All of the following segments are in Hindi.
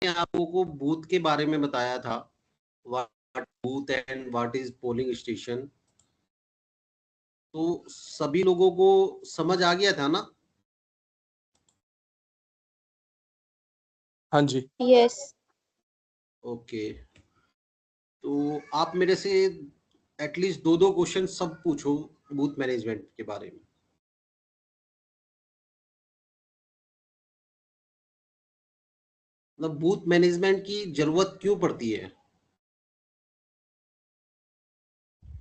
आप लोगों को बूथ के बारे में बताया था, what booth and what is polling station, तो सभी लोगों को समझ आ गया था ना? हाँ जी। यस। ओके, तो आप मेरे से एटलीस्ट दो क्वेश्चन सब पूछो बूथ मैनेजमेंट के बारे में। मतलब बूथ मैनेजमेंट की जरूरत क्यों पड़ती है,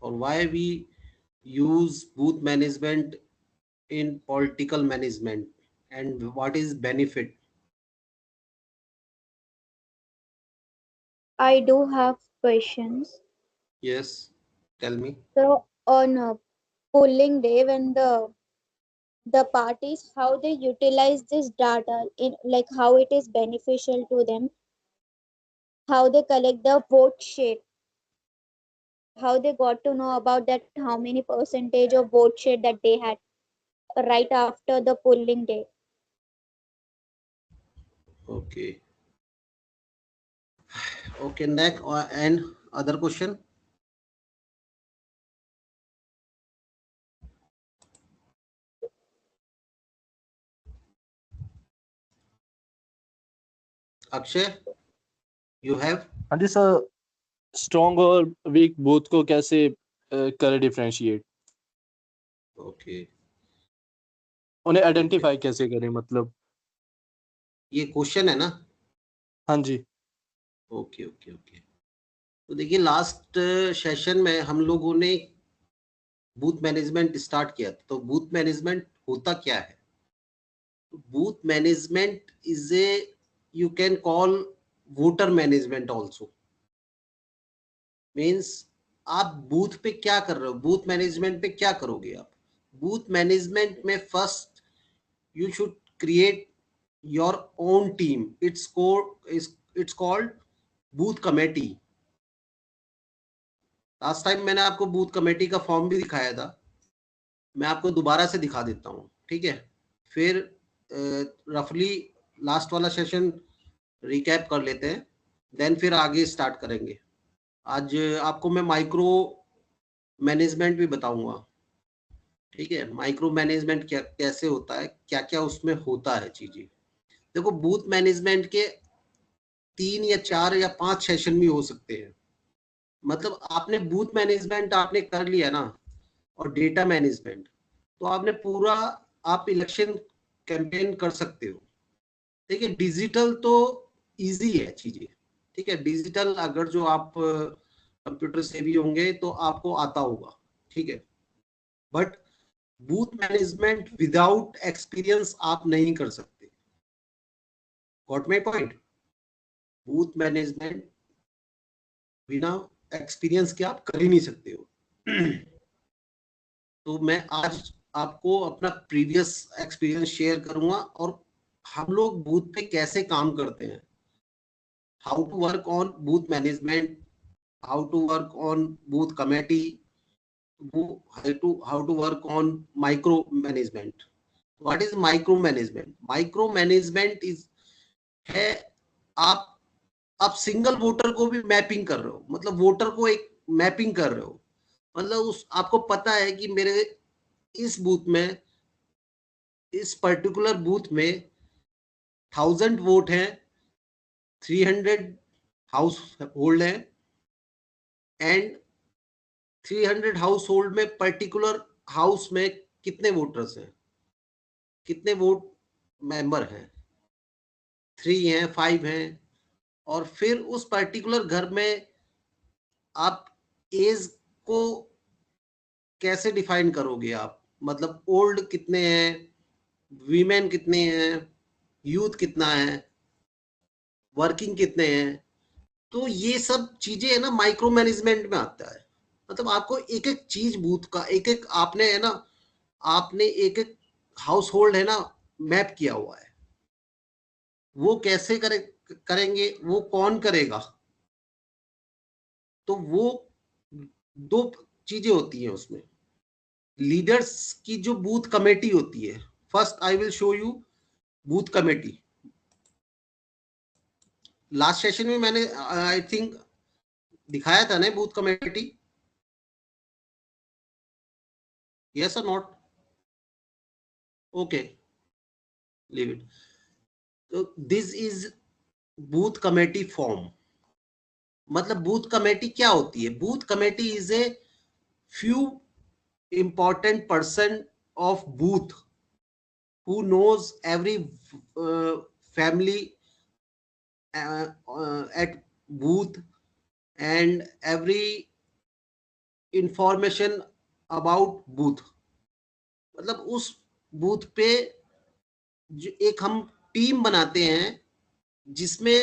और why we use booth management in political management and what is benefit? I do have questions. Yes, tell me. So on polling day, when the parties, how they utilize this data in, like how it is beneficial to them, how they collect the vote share, how they got to know about that, how many percentage of vote share that they had right after the polling day. Okay. Okay, next and other question. Akshay, you have? हाँ जी सर, स्ट्रॉन्ग और वीक बूथ को कैसे करें डिफरेंशिएट, Okay, उन्हें आइडेंटिफाई कैसे करें, मतलब। ये क्वेश्चन है ना? हाँ जी। ओके ओके ओके, तो देखिए लास्ट सेशन में हम लोगों ने बूथ मैनेजमेंट स्टार्ट किया था। तो बूथ मैनेजमेंट होता क्या है? Booth management is a, you can call voter management also. Means आप बूथ पे क्या कर रहे हो, बूथ मैनेजमेंट पे क्या करोगे आप? बूथ मैनेजमेंट में first you should create your own team. It's called booth committee. Last time मैंने आपको बूथ कमेटी का फॉर्म भी दिखाया था, मैं आपको दोबारा से दिखा देता हूँ, ठीक है? फिर रफली लास्ट वाला सेशन रिकैप कर लेते हैं, देन फिर आगे स्टार्ट करेंगे। आज आपको मैं माइक्रो मैनेजमेंट भी बताऊंगा, ठीक है? माइक्रो मैनेजमेंट क्या कैसे होता है, क्या क्या उसमें होता है चीजें। देखो बूथ मैनेजमेंट के 3 या 4 या 5 सेशन भी हो सकते हैं। मतलब आपने बूथ मैनेजमेंट आपने कर लिया ना, और डेटा मैनेजमेंट, तो आपने पूरा, आप इलेक्शन कैंपेन कर सकते हो। ठीक है, डिजिटल तो इजी है चीजें, ठीक है? डिजिटल अगर जो आप कंप्यूटर से भी होंगे तो आपको आता होगा, ठीक है? But booth management without experience आप नहीं कर सकते। Got my point? Booth management बिना एक्सपीरियंस के आप कर ही नहीं सकते हो। तो मैं आज आपको अपना प्रीवियस एक्सपीरियंस शेयर करूंगा, और हम लोग बूथ पे कैसे काम करते हैं, how to work on booth management, how to work on booth committee, how to work on micro management. What is micro management? Micro management is है, आप सिंगल वोटर को भी मैपिंग कर रहे हो, मतलब वोटर को एक मैपिंग कर रहे हो। मतलब उस आपको पता है कि मेरे इस बूथ में, इस पर्टिकुलर बूथ में 1000 वोट हैं, 300 हाउस होल्ड है, एंड 300 हाउस होल्ड में पर्टिकुलर हाउस में कितने वोटर्स हैं, कितने वोट मेंबर हैं, 3 हैं, 5 हैं। और फिर उस पर्टिकुलर घर में आप एज को कैसे डिफाइन करोगे आप? मतलब ओल्ड कितने हैं, वीमेन कितने हैं, यूथ कितना है, वर्किंग कितने हैं? तो ये सब चीजें है ना, माइक्रो मैनेजमेंट में आता है। मतलब आपको एक एक चीज बूथ का, एक एक आपने है ना, आपने एक एक हाउस होल्ड है ना मैप किया हुआ है। वो कैसे करेंगे, वो कौन करेगा? तो वो दो चीजें होती हैं उसमें। लीडर्स की जो बूथ कमेटी होती है, first I will show you booth committee. Last session में मैंने आई थिंक दिखाया था ना बूथ कमेटी, यस और नॉट? Okay, leave it. तो this is booth committee form. मतलब बूथ कमेटी क्या होती है? Booth committee is a few important person of booth who knows every family at booth and every information about booth। मतलब उस बूथ पे जो एक हम टीम बनाते हैं जिसमें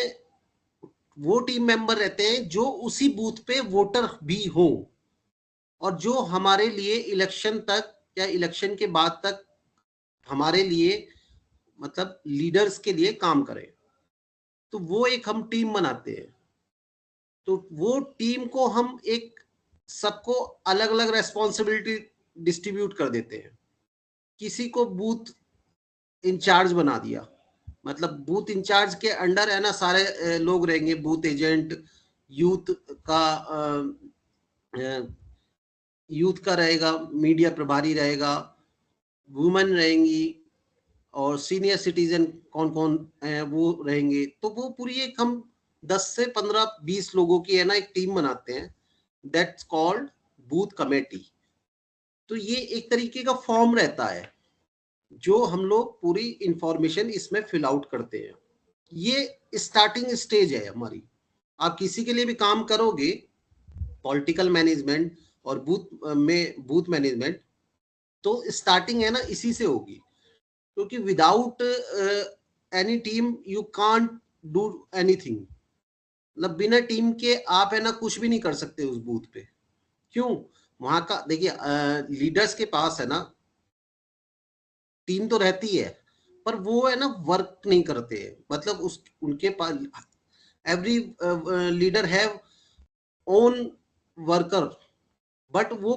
वो टीम मेंबर रहते हैं जो उसी बूथ पे वोटर भी हो और जो हमारे लिए इलेक्शन तक या इलेक्शन के बाद तक हमारे लिए मतलब लीडर्स के लिए काम करें। तो वो एक हम टीम बनाते हैं। तो वो टीम को हम एक सबको अलग अलग रेस्पॉन्सिबिलिटी डिस्ट्रीब्यूट कर देते हैं। किसी को बूथ इंचार्ज बना दिया, मतलब बूथ इंचार्ज के अंडर है ना सारे लोग रहेंगे, बूथ एजेंट, यूथ का यूथ का रहेगा, मीडिया प्रभारी रहेगा, वुमेन रहेंगी और सीनियर सिटीजन कौन कौन है वो रहेंगे। तो वो पूरी एक हम 10 से 15-20 लोगों की है ना एक टीम बनाते हैं, दैट्स कॉल्ड बूथ कमेटी। तो ये एक तरीके का फॉर्म रहता है जो हम लोग पूरी इंफॉर्मेशन इसमें फिल आउट करते हैं। ये स्टार्टिंग स्टेज है हमारी। आप किसी के लिए भी काम करोगे, पॉलिटिकल मैनेजमेंट और बूथ में बूथ मैनेजमेंट, तो स्टार्टिंग है ना इसी से होगी, क्योंकि without any team you can't do anything. मतलब बिना टीम के आप है ना कुछ भी नहीं कर सकते उस बूथ पे। क्यों? वहां का देखिए, लीडर्स के पास है ना टीम तो रहती है पर वो है ना वर्क नहीं करते हैं। मतलब उस उनके पास every leader have own worker, but वो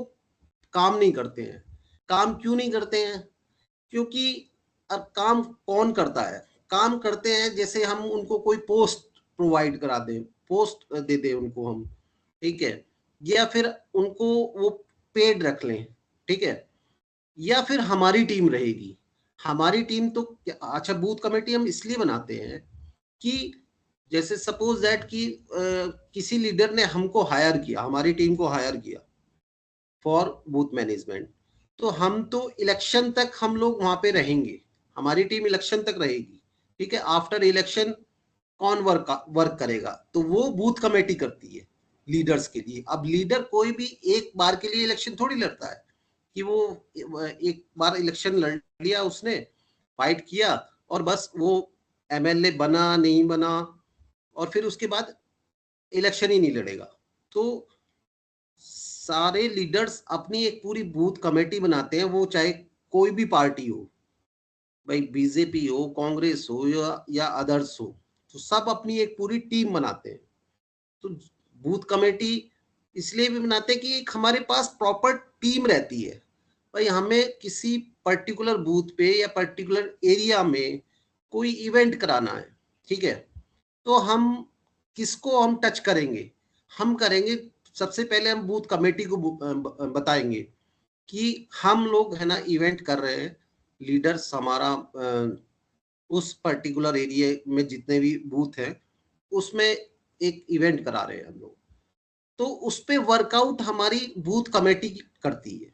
काम नहीं करते हैं। काम क्यों नहीं करते हैं? क्योंकि अब काम कौन करता है? काम करते हैं जैसे हम उनको कोई पोस्ट प्रोवाइड करा दें, पोस्ट दे दें उनको हम, ठीक है, या फिर उनको वो पेड रख लें, ठीक है, या फिर हमारी टीम रहेगी। हमारी टीम तो अच्छा, बूथ कमेटी हम इसलिए बनाते हैं कि जैसे सपोज दैट कि किसी लीडर ने हमको हायर किया, हमारी टीम को हायर किया फॉर बूथ मैनेजमेंट, तो हम तो इलेक्शन तक हम लोग वहां पे रहेंगे, हमारी टीम इलेक्शन तक रहेगी, ठीक है। आफ्टर इलेक्शन कौन वर्क करेगा? तो वो बूथ कमेटी करती है लीडर्स के लिए। अब लीडर कोई भी एक बार के लिए इलेक्शन थोड़ी लड़ता है कि वो एक बार इलेक्शन लड़ लिया उसने, फाइट किया और बस वो एमएलए बना नहीं बना और फिर उसके बाद इलेक्शन ही नहीं लड़ेगा। तो सारे लीडर्स अपनी एक पूरी बूथ कमेटी बनाते हैं, वो चाहे कोई भी पार्टी हो, भाई बीजेपी हो, कांग्रेस हो या अदर्स हो, तो सब अपनी एक पूरी टीम बनाते हैं। तो बूथ कमेटी इसलिए भी बनाते हैं कि एक हमारे पास प्रॉपर टीम रहती है। भाई हमें किसी पर्टिकुलर बूथ पे या पर्टिकुलर एरिया में कोई इवेंट कराना है, ठीक है, तो हम किसको हम टच करेंगे? हम करेंगे, सबसे पहले हम बूथ कमेटी को बताएंगे कि हम लोग है ना इवेंट कर रहे हैं, लीडर्स हमारा उस पर्टिकुलर एरिया में जितने भी बूथ हैं उसमें एक इवेंट करा रहे हैं हम लोग। तो उस पे वर्कआउट हमारी बूथ कमेटी करती है,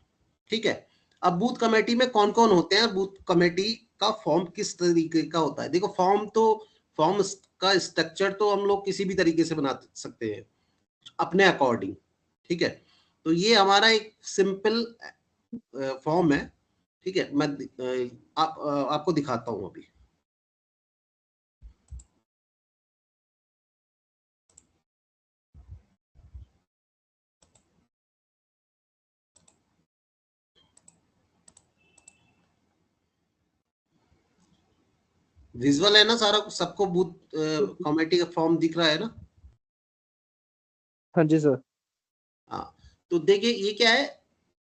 ठीक है। अब बूथ कमेटी में कौन कौन होते हैं? बूथ कमेटी का फॉर्म किस तरीके का होता है? देखो, फॉर्म का स्ट्रक्चर तो हम लोग किसी भी तरीके से बना सकते हैं अपने अकॉर्डिंग, ठीक है। तो ये हमारा एक सिंपल फॉर्म है, ठीक है। मैं आपको दिखाता हूं अभी। विजुअल है ना सारा, सबको बूथ कमेटी का फॉर्म दिख रहा है ना? हाँ जी सर। हाँ, तो देखिए ये क्या है,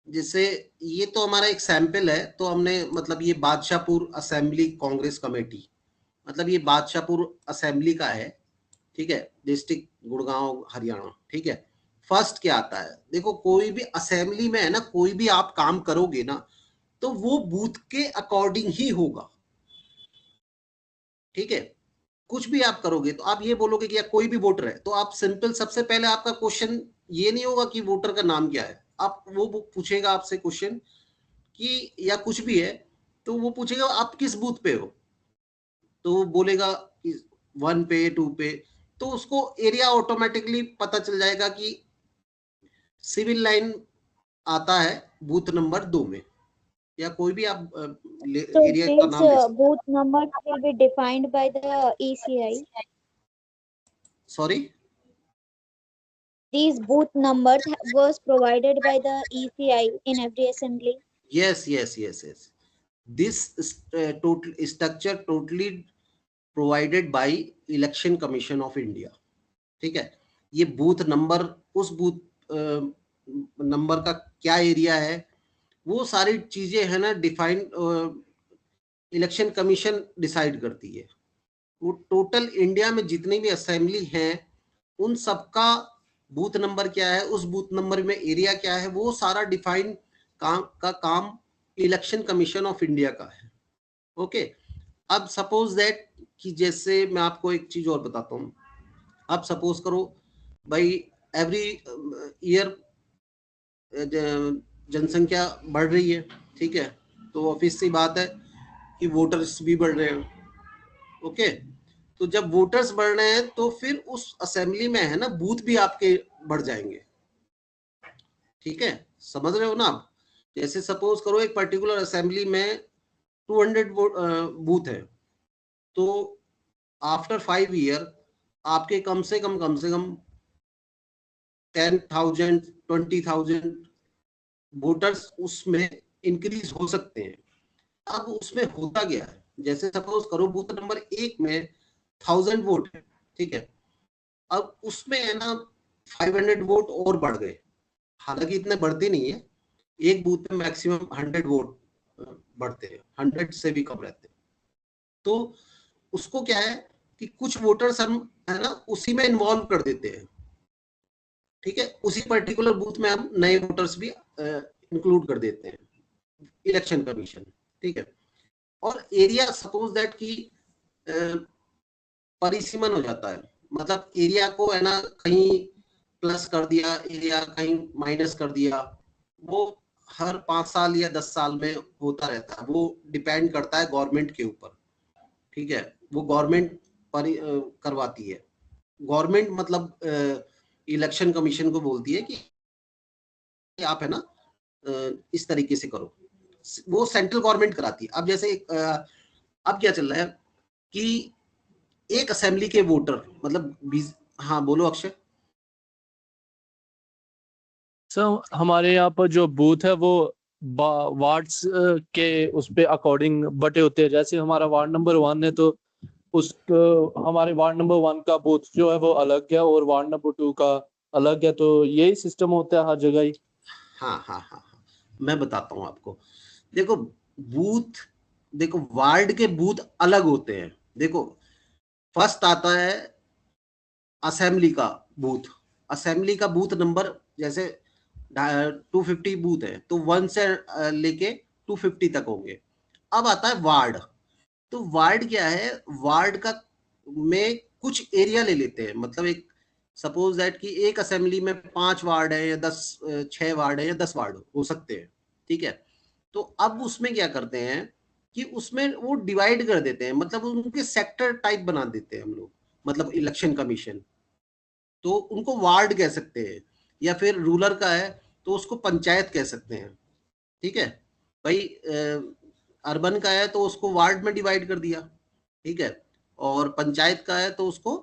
जैसे ये तो हमारा एक सैंपल है। तो हमने मतलब ये बादशाहपुर असेंबली कांग्रेस कमेटी, मतलब ये बादशाहपुर असेंबली का है, ठीक है, डिस्ट्रिक्ट गुड़गांव हरियाणा, ठीक है। फर्स्ट क्या आता है, देखो कोई भी असेंबली में है ना, कोई भी आप काम करोगे ना तो वो बूथ के अकॉर्डिंग ही होगा, ठीक है। कुछ भी आप करोगे तो आप ये बोलोगे कि या कोई भी वोटर है, तो आप सिंपल, सबसे पहले आपका क्वेश्चन ये नहीं होगा कि वोटर का नाम क्या है, आप वो पूछेगा आपसे क्वेश्चन कि, या कुछ भी है तो वो पूछेगा आप किस बूथ पे हो, तो वो बोलेगा 1 पे 2 पे, तो उसको एरिया ऑटोमेटिकली पता चल जाएगा कि सिविल लाइन आता है बूथ नंबर 2 में, या कोई भी आप So एरिया का these नाम ले सकते। booth numbers will be defined by the ECI. Sorry, These booth numbers was provided by the ECI in every assembly. yes. This total structure totally provided by Election Commission of India, ठीक है। ये बूथ नंबर, उस बूथ नंबर का क्या एरिया है, वो सारी चीजें है ना डिफाइन इलेक्शन कमीशन डिसाइड करती है। वो टोटल इंडिया में जितनी भी असेंबली हैं उन सबका बूथ नंबर क्या है, उस बूथ नंबर में एरिया क्या है, वो सारा डिफाइन काम इलेक्शन कमीशन ऑफ इंडिया का है, ओके। अब सपोज दैट कि जैसे मैं आपको एक चीज और बताता हूँ, आप सपोज करो भाई एवरी ईयर जनसंख्या बढ़ रही है, ठीक है, तो ऑब्वियस सी बात है कि वोटर्स भी बढ़ रहे हैं, ओके। तो जब वोटर्स बढ़ रहे हैं तो फिर उस असेंबली में है ना बूथ भी आपके बढ़ जाएंगे, ठीक है, समझ रहे हो ना आप। जैसे सपोज करो एक पर्टिकुलर असेंबली में 200 बूथ है, तो आफ्टर 5 ईयर आपके कम से कम 10,000 20,000 वोटर्स उसमें इंक्रीज हो सकते हैं। अब उसमें होता गया है, जैसे सपोज करो बूथ नंबर 1 में 1000 वोट है, ठीक है, अब उसमें है ना 500 वोट और बढ़ गए, हालांकि इतने बढ़ते नहीं है, एक बूथ में मैक्सिमम 100 वोट बढ़ते हैं, 100 से भी कम रहते हैं। तो उसको क्या है कि कुछ वोटर्स हम है ना उसी में इन्वॉल्व कर देते हैं, ठीक है, उसी पर्टिकुलर बूथ में हम नए वोटर्स भी इंक्लूड कर देते हैं, इलेक्शन कमीशन, ठीक है। और एरिया सपोज दैट कि परिसीमन हो जाता है, मतलब एरिया को है ना कहीं प्लस कर दिया, एरिया कहीं माइनस कर दिया, वो हर 5 साल या 10 साल में होता रहता है, वो डिपेंड करता है गवर्नमेंट के ऊपर, ठीक है, वो गवर्नमेंट करवाती है, गवर्नमेंट मतलब इलेक्शन कमीशन को बोलती है कि आप है ना इस तरीके से करो, वो सेंट्रल गवर्नमेंट कराती है। अब जैसे अब क्या चल रहा है कि एक असेंबली के वोटर मतलब हाँ बोलो अक्षय। सर हमारे यहाँ पर जो बूथ है वो वार्ड्स के उस पे अकॉर्डिंग बटे होते हैं। जैसे हमारा वार्ड नंबर 1 है तो उस हमारे वार्ड नंबर 1 का बूथ जो है वो अलग है और वार्ड नंबर 2 का अलग है, तो यही सिस्टम होता है हर जगह ही। हाँ, मैं बताता हूँ आपको। देखो बूथ, देखो वार्ड के बूथ अलग होते हैं। देखो फर्स्ट आता है असेंबली का बूथ, असेंबली का बूथ नंबर जैसे 250 बूथ है तो 1 से लेके 250 तक होंगे। अब आता है वार्ड, तो वार्ड क्या है, वार्ड का में कुछ एरिया ले लेते हैं, मतलब एक सपोज दैट कि एक असेंबली में 5 वार्ड है या 6 वार्ड है या 10 वार्ड हो सकते हैं, ठीक है। तो अब उसमें क्या करते हैं कि उसमें वो डिवाइड कर देते हैं, मतलब उनके सेक्टर टाइप बना देते हैं हम लोग, मतलब इलेक्शन कमीशन, तो उनको वार्ड कह सकते हैं, या फिर रूरल का है तो उसको पंचायत कह सकते हैं, ठीक है भाई। अर्बन का है तो उसको वार्ड में डिवाइड कर दिया, ठीक है, और पंचायत का है तो उसको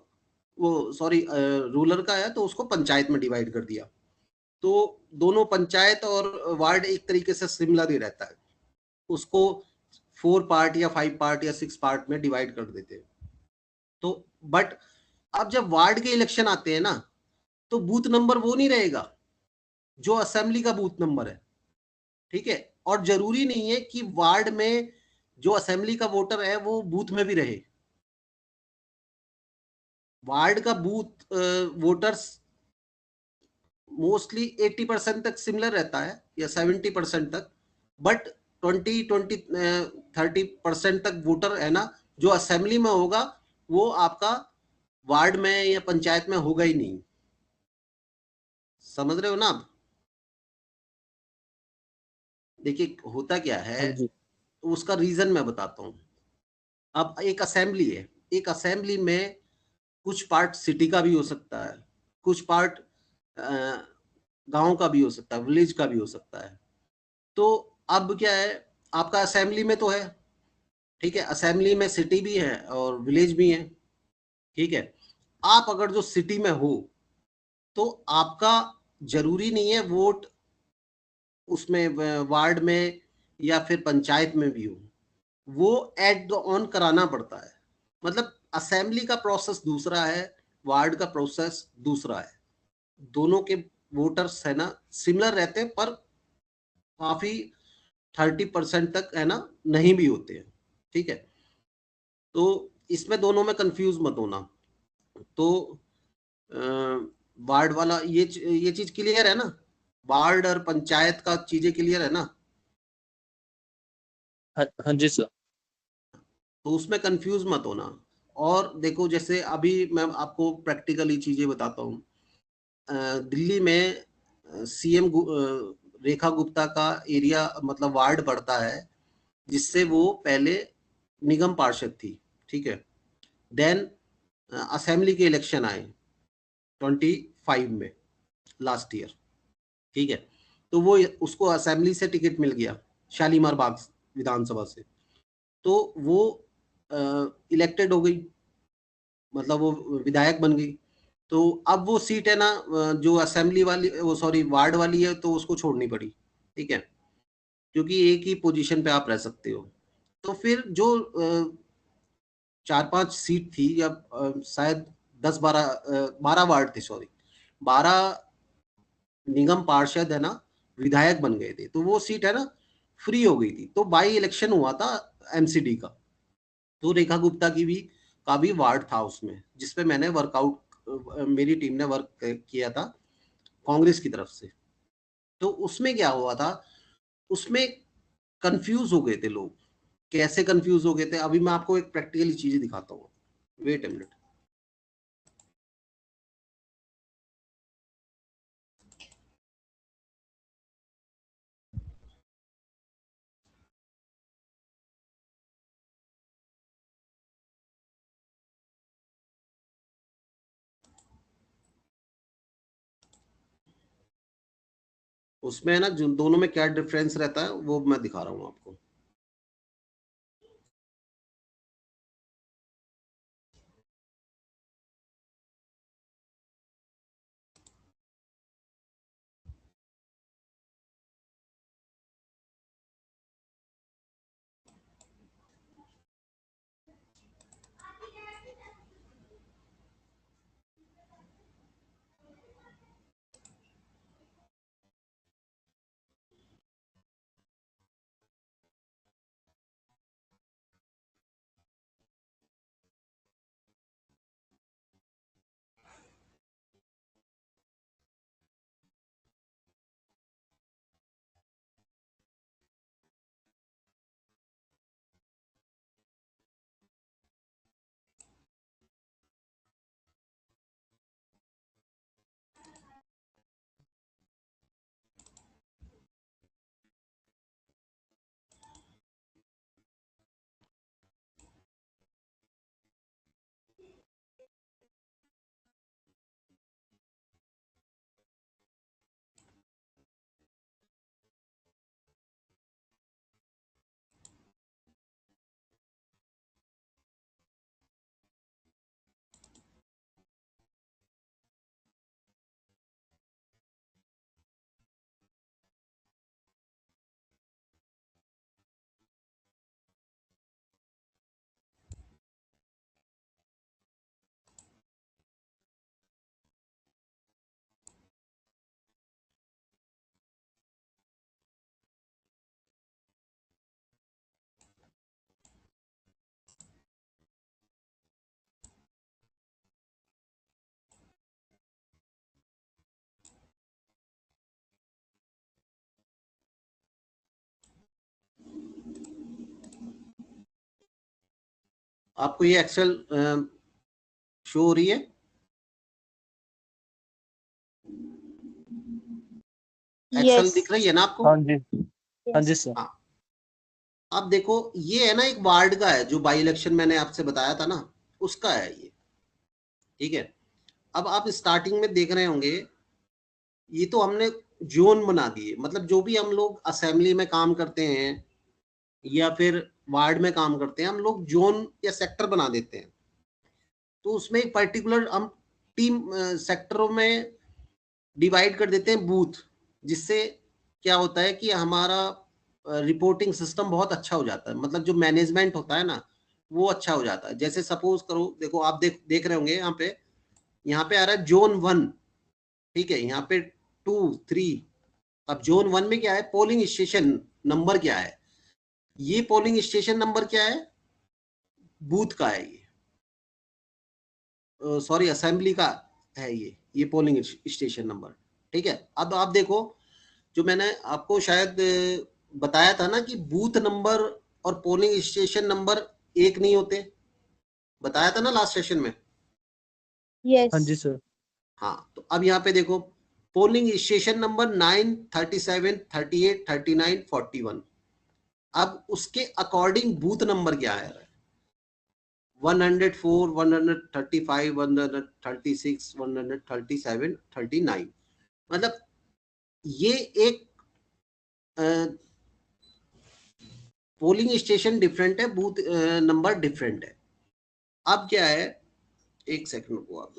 वो सॉरी रूरल का है तो उसको पंचायत में डिवाइड कर दिया। तो दोनों पंचायत और वार्ड एक तरीके से सिमिलर ही रहता है, उसको 4 पार्ट या 5 पार्ट या 6 पार्ट में डिवाइड कर देते हैं। तो बट अब जब वार्ड के इलेक्शन आते हैं ना तो बूथ नंबर वो नहीं रहेगा जो असेंबली का बूथ नंबर है, ठीक है। और जरूरी नहीं है कि वार्ड में जो असेंबली का वोटर है वो बूथ में भी रहे, वार्ड का बूथ वोटर्स मोस्टली 80% तक सिमिलर रहता है या 70% तक, बट 20-30% तक वोटर है ना जो असेंबली में होगा वो आपका वार्ड में या पंचायत में होगा ही नहीं। समझ रहे हो ना आप? देखिए होता क्या है, हाँ जी। उसका रीजन मैं बताता हूँ। अब एक असेंबली है, एक असेंबली में कुछ पार्ट सिटी का भी हो सकता है, कुछ पार्ट गांव का भी हो सकता है, विलेज का भी हो सकता है। तो अब क्या है, आपका असेंबली में तो है, ठीक है, असेंबली में सिटी भी है और विलेज भी है, ठीक है। आप अगर जो सिटी में हो तो आपका जरूरी नहीं है वोट उसमें वार्ड में या फिर पंचायत में भी हो, वो एड ऑन कराना पड़ता है। मतलब असेंबली का प्रोसेस दूसरा है, वार्ड का प्रोसेस दूसरा है। दोनों के वोटर्स है ना सिमिलर रहते हैं, पर काफी 30% तक है ना नहीं भी होते हैं, ठीक है। तो इसमें दोनों में कंफ्यूज मत होना। तो वार्ड वाला ये चीज क्लियर है ना, वार्ड और पंचायत का चीजें क्लियर है ना? हाँ, हाँ जी सर। तो उसमें कंफ्यूज मत होना। और देखो जैसे अभी मैं आपको प्रैक्टिकली चीजें बताता हूँ। दिल्ली में सीएम रेखा गुप्ता का एरिया मतलब वार्ड पड़ता है, जिससे वो पहले निगम पार्षद थी, ठीक है। देन असेंबली के इलेक्शन आए 25 में, लास्ट ईयर, ठीक है। तो वो उसको असेंबली से टिकट मिल गया, शालीमार बाग विधानसभा से। तो वो इलेक्टेड हो गई, मतलब वो विधायक बन गई। तो अब वो सीट है ना जो असेंबली वाली, वो सॉरी वार्ड वाली है, तो उसको छोड़नी पड़ी, ठीक है, क्योंकि एक ही पोजीशन पे आप रह सकते हो। तो फिर जो 4-5 सीट थी या शायद 10-12 12 वार्ड थे, सॉरी 12 निगम पार्षद है ना विधायक बन गए थे, तो वो सीट है ना फ्री हो गई थी। तो बाई इलेक्शन हुआ था एमसीडी का, तो रेखा गुप्ता की भी का भी वार्ड था उसमें, जिसपे मैंने वर्कआउट, मेरी टीम ने वर्क किया था कांग्रेस की तरफ से। तो उसमें क्या हुआ था, उसमें कंफ्यूज हो गए थे लोग। कैसे कंफ्यूज हो गए थे, अभी मैं आपको एक प्रैक्टिकली चीजें दिखाता हूँ। Wait a minute. उसमें है ना जो दोनों में क्या डिफरेंस रहता है वो मैं दिखा रहा हूँ आपको। आपको ये एक्सेल शो हो रही है? Excel Yes. दिख रही है ना आपको? हाँ जी, हाँ Yes. जी सर। हाँ। अब देखो ये है ना एक वार्ड का है, जो बाई इलेक्शन मैंने आपसे बताया था ना, उसका है ये। ठीक है, अब आप स्टार्टिंग में देख रहे होंगे, ये तो हमने जोन बना दिए, मतलब जो भी हम लोग असेंबली में काम करते हैं या फिर वार्ड में काम करते हैं, हम लोग जोन या सेक्टर बना देते हैं। तो उसमें एक पर्टिकुलर हम टीम सेक्टरों में डिवाइड कर देते हैं बूथ, जिससे क्या होता है कि हमारा रिपोर्टिंग सिस्टम बहुत अच्छा हो जाता है, मतलब जो मैनेजमेंट होता है ना वो अच्छा हो जाता है। जैसे सपोज करो, देखो आप देख रहे होंगे यहाँ पे आ रहा है जोन 1। ठीक है, यहाँ पे 2, 3। अब जोन 1 में क्या है, पोलिंग स्टेशन नंबर क्या है, ये पोलिंग स्टेशन नंबर क्या है, बूथ का है ये, सॉरी असेंबली का है ये पोलिंग स्टेशन नंबर। ठीक है, अब आप देखो, जो मैंने आपको शायद बताया था ना कि बूथ नंबर और पोलिंग स्टेशन नंबर एक नहीं होते, बताया था ना लास्ट सेशन में। हाँ जी Yes. सर। हाँ, तो अब यहाँ पे देखो, पोलिंग स्टेशन नंबर 9, 37, 38, 39, 41। अब उसके अकॉर्डिंग बूथ नंबर क्या है, 104, 135, 136, 137, 39। मतलब ये एक पोलिंग स्टेशन डिफरेंट है, बूथ नंबर डिफरेंट है। अब क्या है, एक सेकंड को आप,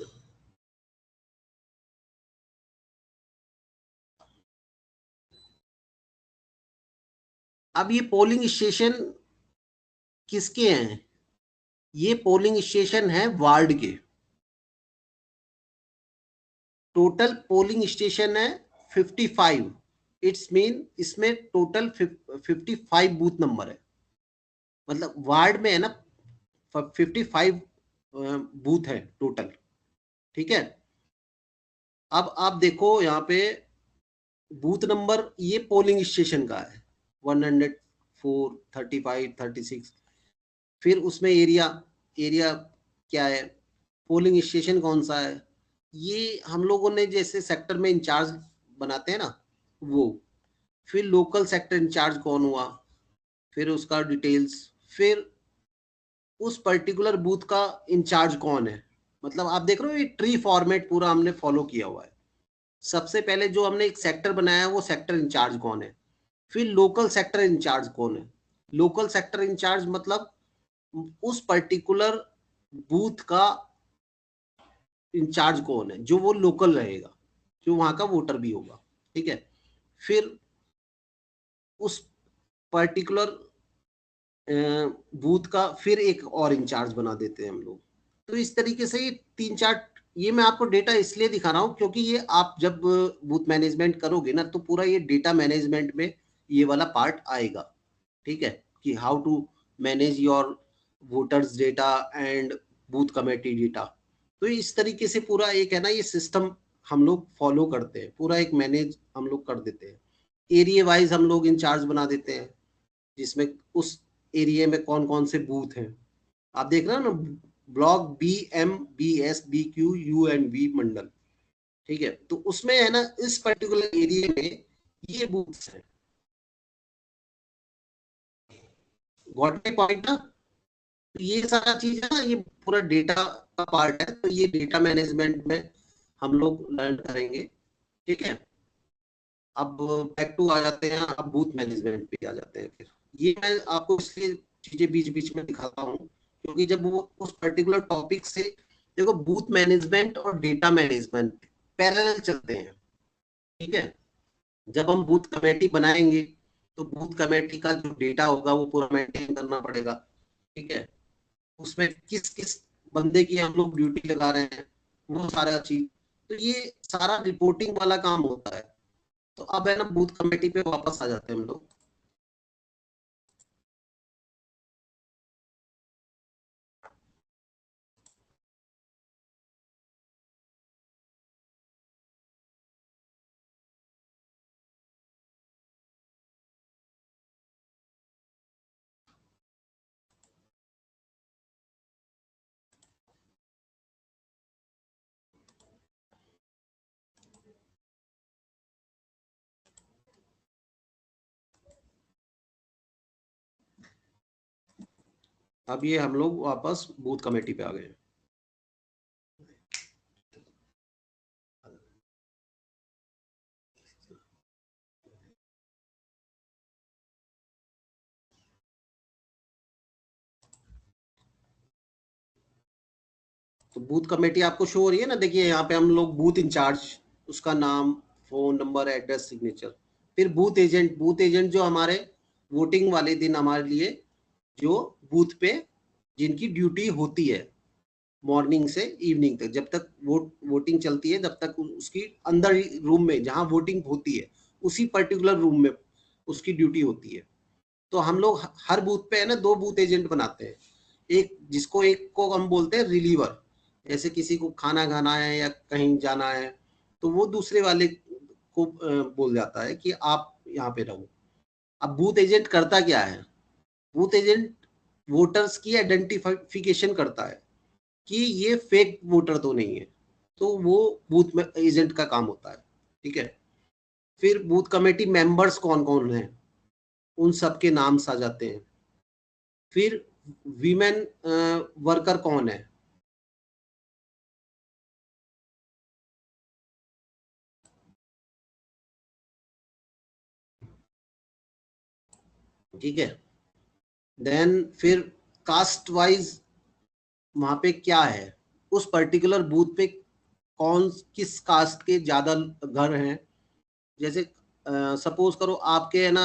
अब ये पोलिंग स्टेशन किसके हैं, ये पोलिंग स्टेशन है वार्ड के। टोटल पोलिंग स्टेशन है 55। इट्स मीन इसमें टोटल 55 बूथ नंबर है, मतलब वार्ड में है ना 55 बूथ है टोटल। ठीक है, अब आप देखो यहाँ पे बूथ नंबर ये पोलिंग स्टेशन का है 104, 35, 36। फिर उसमें एरिया, एरिया क्या है, पोलिंग स्टेशन कौन सा है, ये हम लोगों ने जैसे सेक्टर में इंचार्ज बनाते हैं ना वो। फिर लोकल सेक्टर इंचार्ज कौन हुआ, फिर उसका डिटेल्स, फिर उस पर्टिकुलर बूथ का इंचार्ज कौन है। मतलब आप देख रहे हो ये ट्री फॉर्मेट पूरा हमने फॉलो किया हुआ है। सबसे पहले जो हमने एक सेक्टर बनाया है वो सेक्टर इंचार्ज कौन है, फिर लोकल सेक्टर इंचार्ज कौन है। लोकल सेक्टर इंचार्ज मतलब उस पर्टिकुलर बूथ का इंचार्ज कौन है, जो वो लोकल रहेगा, जो वहां का वोटर भी होगा। ठीक है, फिर उस पर्टिकुलर बूथ का फिर एक और इंचार्ज बना देते हैं हम लोग। तो इस तरीके से ये 3-4, ये मैं आपको डेटा इसलिए दिखा रहा हूँ क्योंकि ये आप जब बूथ मैनेजमेंट करोगे ना तो पूरा ये डेटा मैनेजमेंट में ये वाला पार्ट आएगा। ठीक है, कि how to manage your voters data and booth committee data. तो इस तरीके से पूरा एक है ना ये सिस्टम हम लोग फॉलो करते हैं, पूरा एक मैनेज हम लोग कर देते हैं। एरिया वाइज हम लोग इंचार्ज बना देते हैं, जिसमें उस एरिया में कौन कौन से बूथ हैं। आप देख रहे हो ना, block BM, BS, BQ, U and V मंडल। ठीक है, तो उसमें है ना इस पर्टिकुलर एरिया में ये बूथ्स हैं। गॉट माय पॉइंट ना? तो ये सारा चीज है ना, ये पूरा डेटा का पार्ट है, तो ये डेटा मैनेजमेंट में हम लोग लर्न करेंगे। ठीक है, अब बैक टू आ जाते हैं, अब बूथ मैनेजमेंट पे आ जाते हैं। फिर ये मैं आपको इसलिए चीजें बीच बीच में दिखाता हूँ क्योंकि जब वो उस पर्टिकुलर टॉपिक से, देखो बूथ मैनेजमेंट और डेटा मैनेजमेंट पैरेलल चलते हैं। ठीक है, जब हम बूथ कमेटी बनाएंगे तो बूथ कमेटी का जो डेटा होगा वो पूरा मेंटेन करना पड़ेगा। ठीक है, उसमें किस किस बंदे की हम लोग ड्यूटी लगा रहे हैं, वो सारा चीज, तो ये सारा रिपोर्टिंग वाला काम होता है। तो अब है ना बूथ कमेटी पे वापस आ जाते हैं हम लोग। अब ये हम लोग वापस बूथ कमेटी पे आ गए। तो बूथ कमेटी आपको शो हो रही है ना, देखिए यहाँ पे हम लोग बूथ इंचार्ज, उसका नाम, फोन नंबर, एड्रेस, सिग्नेचर। फिर बूथ एजेंट, बूथ एजेंट जो हमारे वोटिंग वाले दिन हमारे लिए जो बूथ पे जिनकी ड्यूटी होती है मॉर्निंग से इवनिंग तक, जब तक वोटिंग चलती है, जब तक उसकी अंदर रूम में जहाँ वोटिंग होती है उसी पर्टिकुलर रूम में उसकी ड्यूटी होती है। तो हम लोग हर बूथ पे है ना 2 बूथ एजेंट बनाते हैं। एक जिसको, एक को हम बोलते हैं रिलीवर, जैसे किसी को खाना खाना है या कहीं जाना है तो वो दूसरे वाले को बोल जाता है कि आप यहाँ पे रहो। अब बूथ एजेंट करता क्या है? बूथ एजेंट वोटर्स की आइडेंटिफिकेशन करता है कि ये फेक वोटर तो नहीं है, तो वो बूथ में एजेंट का काम होता है। ठीक है। फिर बूथ कमेटी मेंबर्स कौन कौन हैं उन सबके नाम आ जाते हैं। फिर वीमेन वर्कर कौन है, ठीक है। देन फिर कास्ट वाइज वहां पे क्या है, उस पर्टिकुलर बूथ पे कौन किस कास्ट के ज्यादा घर हैं। जैसे सपोज करो आपके है ना,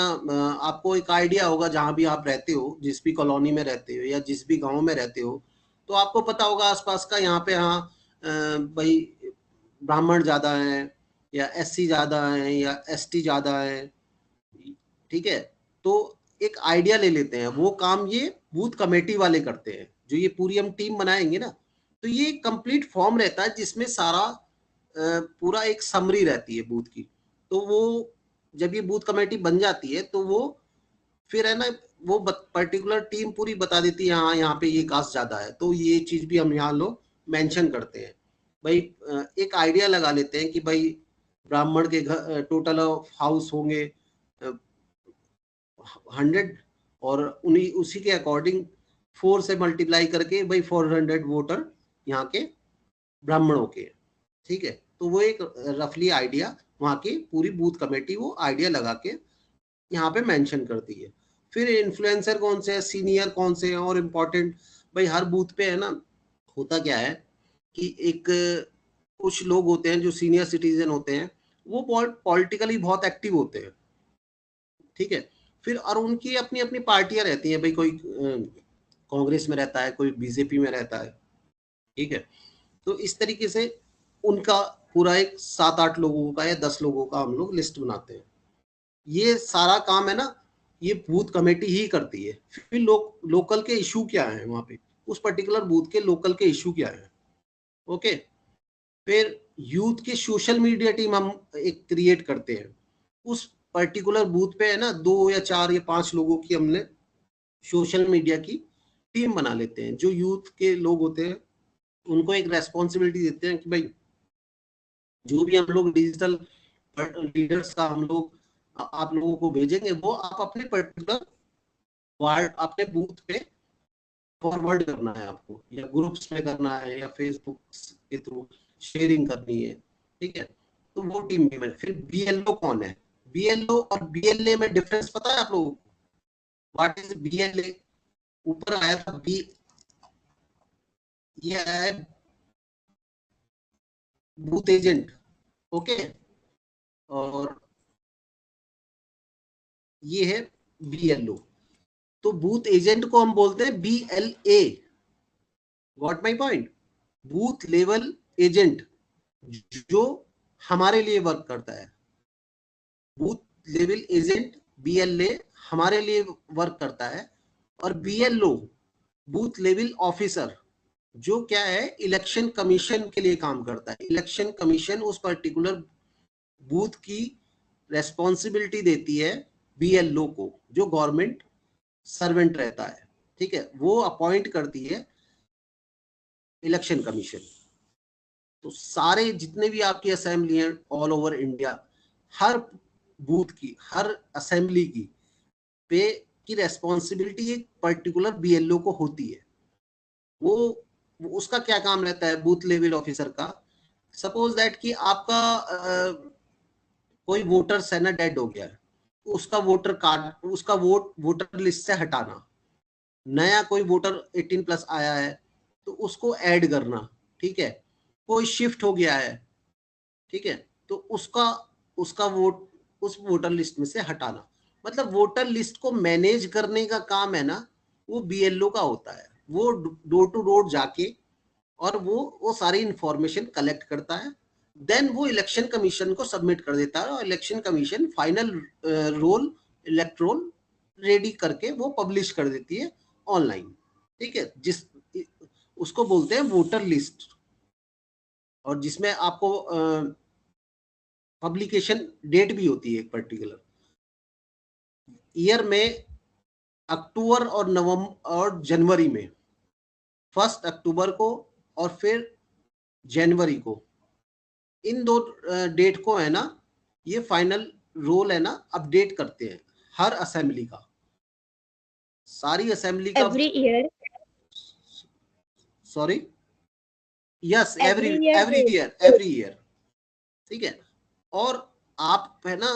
आपको एक आइडिया होगा जहां भी आप रहते हो, जिस भी कॉलोनी में रहते हो या जिस भी गांव में रहते हो, तो आपको पता होगा आसपास का, यहाँ पे हाँ भाई ब्राह्मण ज्यादा हैं या एससी ज्यादा हैं या एसटी ज्यादा हैं। ठीक है। तो एक आइडिया ले लेते हैं, वो काम ये बूथ कमेटी वाले करते हैं। जो ये पूरी हम टीम बनाएंगे ना, तो ये कंप्लीट फॉर्म रहता है जिसमें सारा पूरा एक समरी रहती है बूथ की। तो वो जब ये बूथ कमेटी बन जाती है तो वो फिर है ना, वो पर्टिकुलर टीम पूरी बता देती है, हाँ यहाँ पे ये कास्ट ज्यादा है, तो ये चीज भी हम यहाँ लोग मेंशन करते हैं। भाई एक आइडिया लगा लेते हैं कि भाई ब्राह्मण के घर टोटल हाउस होंगे 100, और उन्हीं उसी के अकॉर्डिंग 4 से मल्टीप्लाई करके भाई 400 वोटर यहाँ के ब्राह्मणों के। ठीक है। तो वो एक रफली आइडिया वहाँ की पूरी बूथ कमेटी वो आइडिया लगा के यहाँ पे मेंशन करती है। फिर इन्फ्लुएंसर कौन से हैं, सीनियर कौन से हैं, और इम्पोर्टेंट भाई हर बूथ पे है ना, होता क्या है कि एक कुछ लोग होते हैं जो सीनियर सिटीजन होते हैं, वो पॉलिटिकली बहुत एक्टिव होते हैं। ठीक है। फिर और उनकी अपनी अपनी पार्टियां रहती हैं, भाई कोई कांग्रेस में रहता है, कोई बीजेपी में रहता है। ठीक है। तो इस तरीके से उनका पूरा एक 7-8 लोगों का या 10 लोगों का हम लोग लिस्ट बनाते हैं। ये सारा काम है ना, ये बूथ कमेटी ही करती है। फिर लोकल के इशू क्या है वहां पे, उस पर्टिकुलर बूथ के लोकल के इशू क्या है। ओके। फिर यूथ के सोशल मीडिया टीम हम एक क्रिएट करते हैं। उस पर्टिकुलर बूथ पे है ना 2 या 4 या 5 लोगों की हमने सोशल मीडिया की टीम बना लेते हैं। जो यूथ के लोग होते हैं उनको एक रेस्पॉन्सिबिलिटी देते हैं कि भाई जो भी हम लोग डिजिटल लीडर्स का हम लोग आप लोगों को भेजेंगे, वो आप अपने पर्टिकुलर वार्ड अपने बूथ पे फॉरवर्ड करना है आपको, या ग्रुप्स में करना है या फेसबुक के थ्रू शेयरिंग करनी है। ठीक है। तो वो टीम भी में फिर बीएलओ कौन है, बीएलओ और बीएलए में डिफरेंस पता है आप लोगों को? What is BLA? ऊपर आया था बी, ये आया है बूथ एजेंट। ओके। और ये है बीएलओ। तो बूथ एजेंट को हम बोलते हैं BLA. What my point? Booth level agent, जो हमारे लिए वर्क करता है। बूथ लेवल एजेंट बीएलए हमारे लिए वर्क करता है। और बीएलओ बूथ लेवल ऑफिसर, जो क्या है, इलेक्शन कमीशन के लिए काम करता है। इलेक्शन कमीशन उस पर्टिकुलर बूथ की रेस्पॉन्सिबिलिटी देती है बीएलओ को, जो गवर्नमेंट सर्वेंट रहता है। ठीक है। वो अपॉइंट करती है इलेक्शन कमीशन। तो सारे जितने भी आपकी असेंबली हैं ऑल ओवर इंडिया, हर बूथ की, हर असेंबली की पे की रेस्पॉन्सिबिलिटी एक पर्टिकुलर बीएलओ को होती है। वो उसका क्या काम रहता है बूथ लेवल ऑफिसर का? सपोज दैट कि आपका कोई वोटर्स है ना डेड हो गया है, उसका वोटर कार्ड, उसका वोटर लिस्ट से हटाना, नया कोई वोटर 18 प्लस आया है तो उसको ऐड करना, ठीक है, कोई शिफ्ट हो गया है, ठीक है, तो उसका उसका वोट उस वोटर लिस्ट में से हटाना। मतलब वोटर लिस्ट को मैनेज करने का काम है ना वो बीएलओ का होता है। वो डोर टू डोर जाके और वो सारी इंफॉर्मेशन कलेक्ट करता है, देन वो इलेक्शन कमीशन को सबमिट कर देता है और election commission final roll electoral ready करके वो पब्लिश कर देती है ऑनलाइन, ठीक है, जिस उसको बोलते हैं वोटर लिस्ट। और जिसमें आपको पब्लिकेशन डेट भी होती है एक पर्टिकुलर ईयर में, अक्टूबर और नवंबर और जनवरी में, 1 अक्टूबर को और फिर जनवरी को, इन दो डेट को है ना ये फाइनल रोल है ना अपडेट करते हैं हर असेंबली का, सारी असेंबली का। Every year, sorry, yes, every every year every they, year, every year, ठीक है। और आप है ना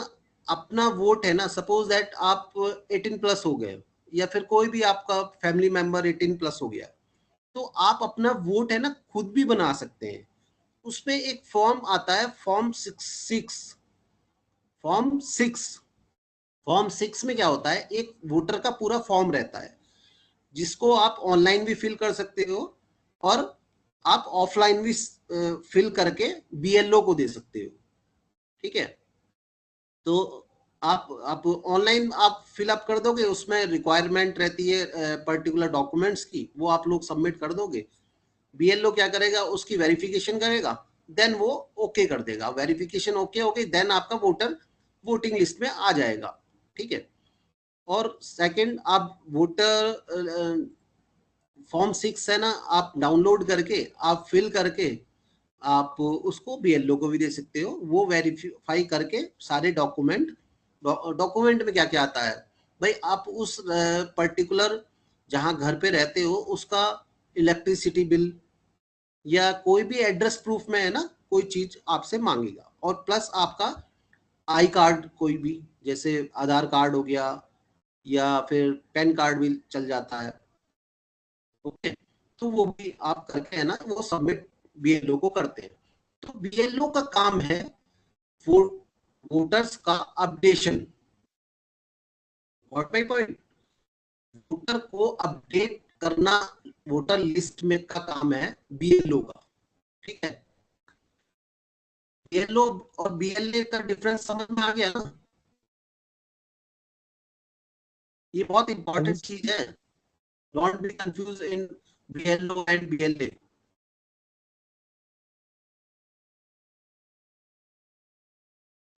अपना वोट है ना, सपोज दैट आप 18 प्लस हो गए या फिर कोई भी आपका फैमिली मेंबर 18 प्लस हो गया, तो आप अपना वोट है ना खुद भी बना सकते हैं। उसमें एक फॉर्म आता है फॉर्म 6। फॉर्म 6 में क्या होता है, एक वोटर का पूरा फॉर्म रहता है जिसको आप ऑनलाइन भी फिल कर सकते हो और आप ऑफलाइन भी फिल करके बीएलओ को दे सकते हो, ठीक है। तो आप ऑनलाइन आप फिलअप कर दोगे, उसमें रिक्वायरमेंट रहती है पर्टिकुलर डॉक्यूमेंट्स की, वो आप लोग सबमिट कर दोगे, बीएलओ क्या करेगा उसकी वेरिफिकेशन करेगा, देन वो ओके कर देगा, वेरिफिकेशन ओके हो गई, देन आपका वोटर वोटिंग लिस्ट में आ जाएगा, ठीक है। और सेकंड, आप वोटर फॉर्म 6 है ना आप डाउनलोड करके आप फिल करके आप उसको बीएलओ को भी दे सकते हो, वो वेरीफाई करके सारे डॉक्यूमेंट में क्या क्या आता है भाई, आप उस पर्टिकुलर जहां घर पे रहते हो उसका इलेक्ट्रिसिटी बिल या कोई भी एड्रेस प्रूफ में है ना कोई चीज आपसे मांगेगा, और प्लस आपका आई कार्ड, कोई भी जैसे आधार कार्ड हो गया या फिर पैन कार्ड भी चल जाता है, ओके, तो वो भी आप करके है ना वो सबमिट बीएलओ को करते हैं। तो बीएलओ का काम है वो वोटर्स का updation, what my point, voter को अपडेट करना वोटर लिस्ट में का काम है बीएलओ का, ठीक है। बीएलओ और बीएलए का डिफरेंस समझ में आ गया ना, ये बहुत इंपॉर्टेंट चीज है, don't be confuse in BLO and BLA.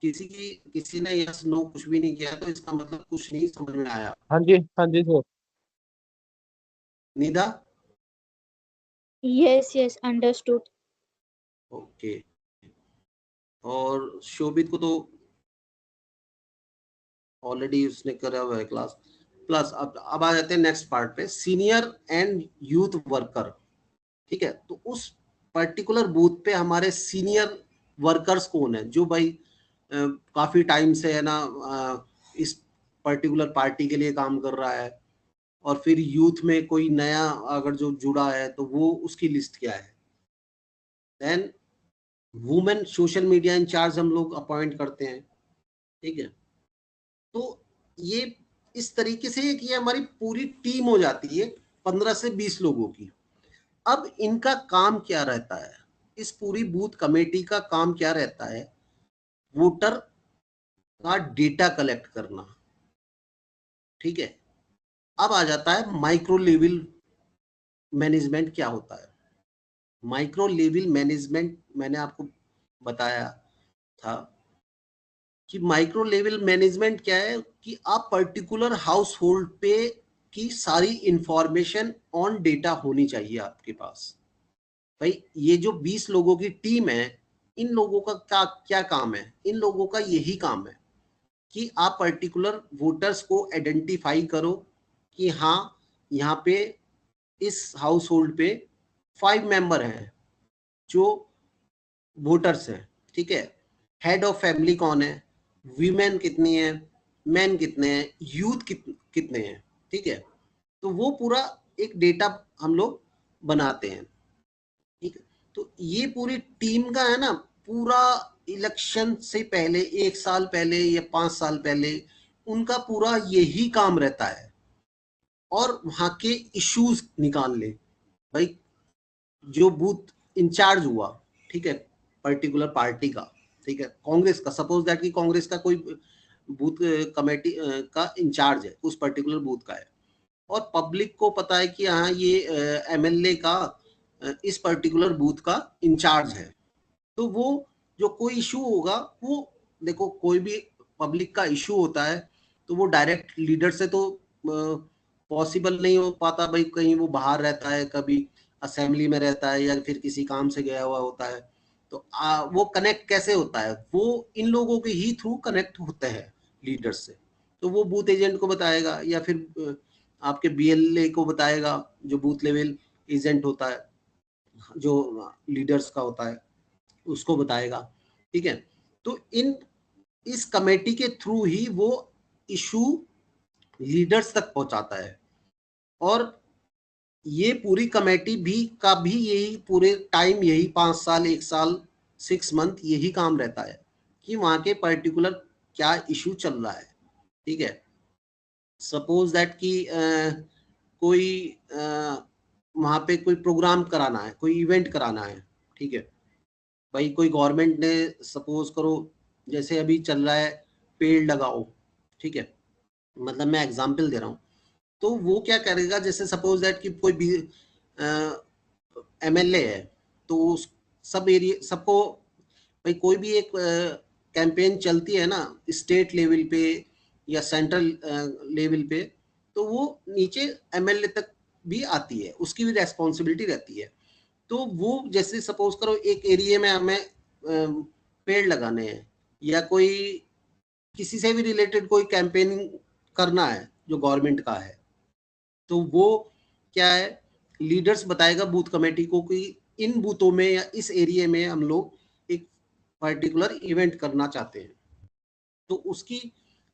किसी ने यस नो कुछ भी नहीं किया तो इसका मतलब कुछ नहीं समझ में आया। हाँ जी, हाँ जी sir. Nida? yes, yes, understood. Okay. और शोभित को तो ऑलरेडी उसने करा हुआ है क्लास प्लस। अब आ जाते हैं नेक्स्ट पार्ट पे, सीनियर एंड यूथ वर्कर, ठीक है। तो उस पर्टिकुलर बूथ पे हमारे सीनियर वर्कर्स कौन है, जो भाई काफी टाइम से है ना इस पर्टिकुलर पार्टी के लिए काम कर रहा है, और फिर यूथ में कोई नया अगर जो जुड़ा है तो वो उसकी लिस्ट क्या है। Then women social media in charge हम लोग अपॉइंट करते हैं, ठीक है। तो ये इस तरीके से कि हमारी पूरी टीम हो जाती है 15 से 20 लोगों की। अब इनका काम क्या रहता है, इस पूरी बूथ कमेटी का काम क्या रहता है, वोटर का डेटा कलेक्ट करना, ठीक है। अब आ जाता है माइक्रो लेवल मैनेजमेंट क्या होता है। माइक्रो लेवल मैनेजमेंट मैंने आपको बताया था कि माइक्रो लेवल मैनेजमेंट क्या है, कि आप पर्टिकुलर हाउस होल्ड पे की सारी इंफॉर्मेशन ऑन डेटा होनी चाहिए आपके पास। भाई ये जो 20 लोगों की टीम है, इन लोगों का क्या क्या काम है, इन लोगों का यही काम है कि आप पर्टिकुलर वोटर्स को आइडेंटिफाई करो कि हाँ यहाँ पे इस हाउस होल्ड पे 5 मेंबर हैं जो वोटर्स हैं, ठीक है। हेड ऑफ फैमिली कौन है, वीमेन कितनी है, मैन कितने हैं, यूथ कितने हैं, ठीक है। तो वो पूरा एक डेटा हम लोग बनाते हैं, ठीक है। तो ये पूरी टीम का है ना, पूरा इलेक्शन से पहले 1 साल पहले या 5 साल पहले उनका पूरा यही काम रहता है, और वहां के इश्यूज निकाल ले भाई। जो बूथ इंचार्ज हुआ, ठीक है, पर्टिकुलर पार्टी का, ठीक है, कांग्रेस का, सपोज दैट कि कांग्रेस का कोई बूथ कमेटी का इंचार्ज है, उस पर्टिकुलर बूथ का है, और पब्लिक को पता है कि हाँ ये एमएलए का इस पर्टिकुलर बूथ का इंचार्ज है। तो वो जो कोई इशू होगा, वो देखो कोई भी पब्लिक का इशू होता है तो वो डायरेक्ट लीडर से तो पॉसिबल नहीं हो पाता भाई, कहीं वो बाहर रहता है, कभी असेंबली में रहता है, या फिर किसी काम से गया हुआ होता है। तो वो कनेक्ट कैसे होता है, वो इन लोगों के ही थ्रू कनेक्ट होते हैं लीडर से। तो वो बूथ एजेंट को बताएगा, या फिर आपके बीएलए को बताएगा, जो बूथ लेवल एजेंट होता है, जो लीडर्स का होता है उसको बताएगा, ठीक है। तो इस कमेटी के थ्रू ही वो इशू लीडर्स तक पहुंचाता है, और ये पूरी कमेटी भी यही पूरे टाइम, यही 5 साल, 1 साल, 6 मंथ यही काम रहता है कि वहां के पर्टिकुलर क्या इशू चल रहा है, ठीक है। सपोज दैट कि कोई वहां पे कोई प्रोग्राम कराना है, कोई इवेंट कराना है, ठीक है भाई। कोई गवर्नमेंट ने सपोज करो, जैसे अभी चल रहा है पेड़ लगाओ, ठीक है, मतलब मैं एग्जांपल दे रहा हूँ। तो वो क्या करेगा, जैसे सपोज दैट कि कोई भी एमएलए है, तो सब एरिया सबको भाई, कोई भी एक कैंपेन चलती है ना स्टेट लेवल पे या सेंट्रल लेवल पे, तो वो नीचे एमएलए तक भी आती है, उसकी भी रेस्पॉन्सिबिलिटी रहती है। तो वो जैसे सपोज करो एक एरिया में हमें पेड़ लगाने हैं, या कोई किसी से भी रिलेटेड कोई कैंपेनिंग करना है जो गवर्नमेंट का है, तो वो क्या है, लीडर्स बताएगा बूथ कमेटी को कि इन बूथों में या इस एरिया में हम लोग एक पर्टिकुलर इवेंट करना चाहते हैं। तो उसकी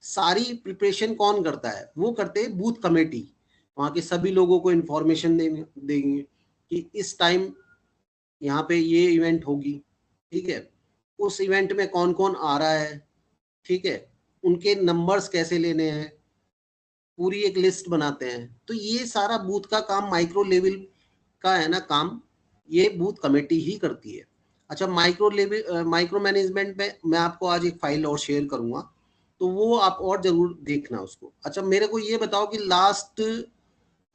सारी प्रिपरेशन कौन करता है, वो करते हैं बूथ कमेटी। वहां के सभी लोगों को इंफॉर्मेशन देंगे कि इस टाइम यहाँ पे ये इवेंट होगी, ठीक है, उस इवेंट में कौन कौन आ रहा है, ठीक है, उनके नंबर्स कैसे लेने हैं, पूरी एक लिस्ट बनाते हैं। तो ये सारा बूथ का काम, माइक्रो लेवल का है ना काम, ये बूथ कमेटी ही करती है। अच्छा, माइक्रो लेवल माइक्रो मैनेजमेंट में मैं आपको आज एक फाइल और शेयर करूंगा, तो वो आप और जरूर देखना उसको। अच्छा, मेरे को ये बताओ कि लास्ट